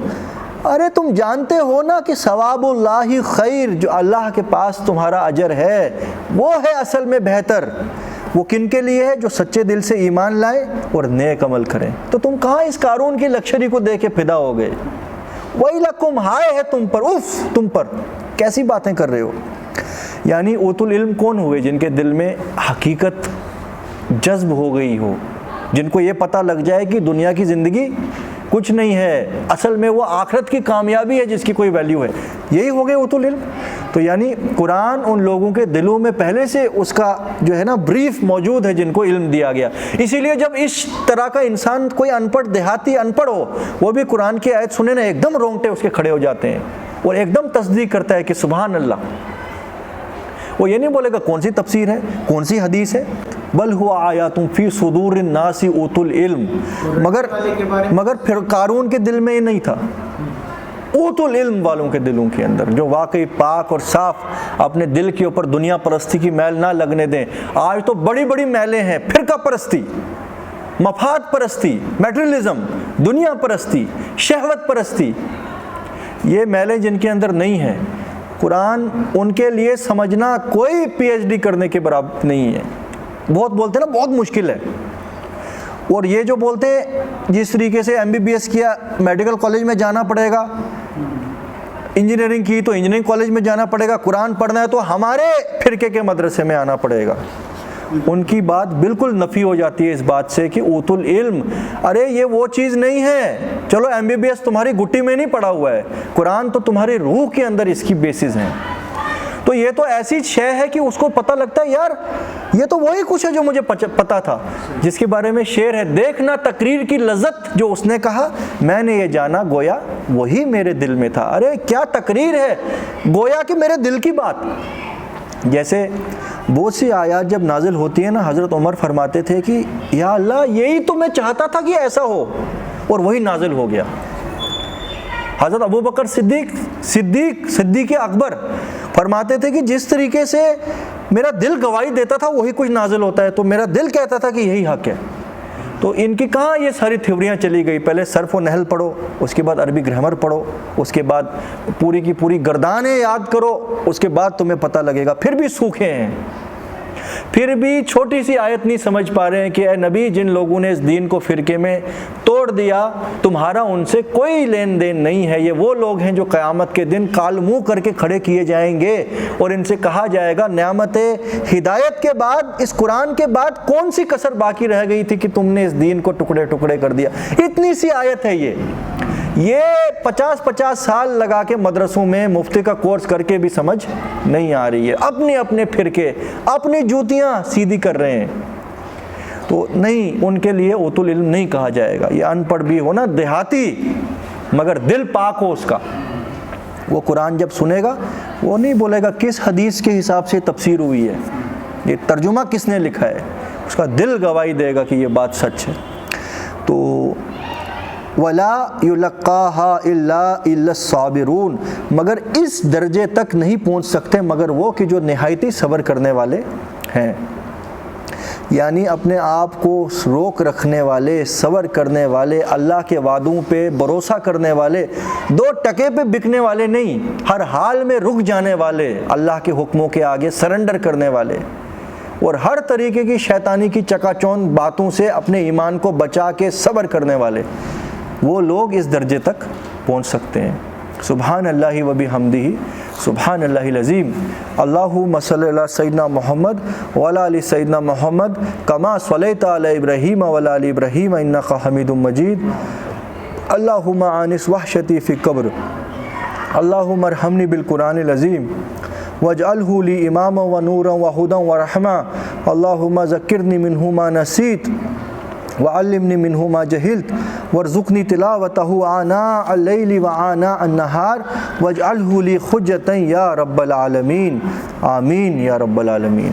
ارے تم جانتے ہو نا کہ ثواب اللہ خیر، جو اللہ کے پاس تمہارا اجر ہے وہ ہے اصل میں بہتر. وہ کن کے لیے ہے؟ جو سچے دل سے ایمان لائے اور نیک عمل کریں. تو تم کہاں اس قارون کی لکشری کو دیکھ کے فدا ہو گئے؟ ویلکم، ہائے ہے تم پر، اف تم پر، کیسی باتیں کر رہے ہو. یعنی اوت العلم کون ہوئے؟ جن کے دل میں حقیقت جذب ہو گئی ہو، جن کو یہ پتہ لگ جائے کہ دنیا کی زندگی کچھ نہیں ہے، اصل میں وہ آخرت کی کامیابی ہے جس کی کوئی ویلیو ہے. یہی ہو گئے اوت العلم. تو یعنی قرآن ان لوگوں کے دلوں میں پہلے سے اس کا جو ہے نا بریف موجود ہے جن کو علم دیا گیا. اسی لیے جب اس طرح کا انسان، کوئی ان پڑھ دیہاتی ان پڑھ ہو، وہ بھی قرآن کی آیت سنے نا، ایک دم رونگٹے اس کے کھڑے ہو جاتے ہیں اور ایک دم تصدیق کرتا ہے کہ سبحان اللہ. وہ یہ نہیں بولے گا کون سی تفسیر ہے، کون سی حدیث ہے، بل ہوا آیات فی صدور الناس اوت العلم. مگر پھر قارون کے دل میں یہ نہیں تھا. اوت العلم والوں کے دلوں کے اندر، جو واقعی پاک اور صاف، اپنے دل کے اوپر دنیا پرستی کی میل نہ لگنے دیں. آج تو بڑی بڑی میلیں ہیں، فرقہ پرستی، مفاد پرستی، میٹریلزم، دنیا پرستی، شہوت پرستی. یہ میلیں جن کے اندر نہیں ہیں، قرآن ان کے لیے سمجھنا کوئی پی ایچ ڈی کرنے کے برابر نہیں ہے. بہت بولتے ہیں نا، بہت مشکل ہے. اور یہ جو بولتے ہیں جس طریقے سے ایم بی بی ایس کیا میڈیکل کالج میں جانا پڑے گا، انجینئرنگ کی تو انجینئرنگ کالج میں جانا پڑے گا، قرآن پڑھنا ہے تو ہمارے فرقے کے مدرسے میں آنا پڑے گا، ان کی بات بالکل نفی ہو جاتی ہے اس بات سے کہ اوت العلم، ارے یہ وہ چیز نہیں ہے. چلو ایم بی بی ایس تمہاری گٹی میں نہیں پڑا ہوا ہے، قرآن تو تمہاری روح کے اندر اس کی بیسز ہیں. تو یہ تو ایسی شے ہے کہ اس کو پتہ لگتا ہے یار یہ تو وہی کچھ ہے جو مجھے پتا تھا. جس کے بارے میں شعر ہے، دیکھنا تقریر کی لذت جو اس نے کہا، میں نے یہ جانا گویا وہی میرے دل میں تھا. ارے کیا تقریر ہے، گویا کہ میرے دل کی بات. جیسے بہت سی آیات جب نازل ہوتی ہیں نا، حضرت عمر فرماتے تھے کہ یا اللہ یہی تو میں چاہتا تھا کہ ایسا ہو، اور وہی نازل ہو گیا. حضرت ابو بکر صدیق اکبر فرماتے تھے کہ جس طریقے سے میرا دل گواہی دیتا تھا وہی کچھ نازل ہوتا ہے، تو میرا دل کہتا تھا کہ یہی حق ہے. تو ان کی کہاں یہ ساری تھیوریاں چلی گئی. پہلے صرف و نحل پڑھو، اس کے بعد عربی گرامر پڑھو، اس کے بعد پوری کی پوری گردانیں یاد کرو، اس کے بعد تمہیں پتہ لگے گا. پھر بھی سوکھے ہیں، پھر بھی چھوٹی سی آیت نہیں سمجھ پا رہے ہیں کہ اے نبی، جن لوگوں نے اس دین کو فرقے میں توڑ دیا تمہارا ان سے کوئی لین دین نہیں ہے. یہ وہ لوگ ہیں جو قیامت کے دن کال منہ کر کے کھڑے کیے جائیں گے اور ان سے کہا جائے گا نعمت ہدایت کے بعد، اس قرآن کے بعد کون سی کسر باقی رہ گئی تھی کہ تم نے اس دین کو ٹکڑے ٹکڑے کر دیا. اتنی سی آیت ہے یہ 50 سال لگا کے مدرسوں میں مفتی کا کورس کر کے بھی سمجھ نہیں آ رہی ہے. اپنے فرقے اپنی جوتیاں سیدھی کر رہے ہیں. تو نہیں، ان کے لیے اوت العلم نہیں کہا جائے گا. یہ ان پڑھ بھی ہو نا، دیہاتی، مگر دل پاک ہو اس کا، وہ قرآن جب سنے گا وہ نہیں بولے گا کس حدیث کے حساب سے تفسیر ہوئی ہے، یہ ترجمہ کس نے لکھا ہے. اس کا دل گواہی دے گا کہ یہ بات سچ ہے. تو وَلَا يُلَقَّاهَا إِلَّا الصَّابِرُونَ، مگر اس درجے تک نہیں پہنچ سکتے مگر وہ کہ جو نہایتی صبر کرنے والے ہیں. یعنی اپنے آپ کو روک رکھنے والے، صبر کرنے والے، اللہ کے وعدوں پہ بھروسہ کرنے والے، 2 ٹکے پہ بکنے والے نہیں، ہر حال میں رک جانے والے، اللہ کے حکموں کے آگے سرنڈر کرنے والے، اور ہر طریقے کی شیطانی کی چکا چوند باتوں سے اپنے ایمان کو بچا کے صبر کرنے والے، وہ لوگ اس درجے تک پہنچ سکتے ہیں. سبحان اللہ و بحمدہ، سبحان اللہ العظیم. اللہم صلی علی سیدنا محمد وعلی آل سیدنا محمد کما صلیت علی ابراہیم وعلی آل ابراہیم انک حمید مجید. اللہم آنس وحشتی فی قبر، اللہم ارحمنی بالقرآن العظیم واجعلہ لی اماما و نورا و ہدی و رحمہ، اللہم ذکرنی منہ ما نسیت. وعلمنی منہ ما جہلت وارزقنی تلاوتہ آناء اللیل وآناء النہار واجعلہ لی حجۃ یا رب العالمین، آمین یا رب العالمین۔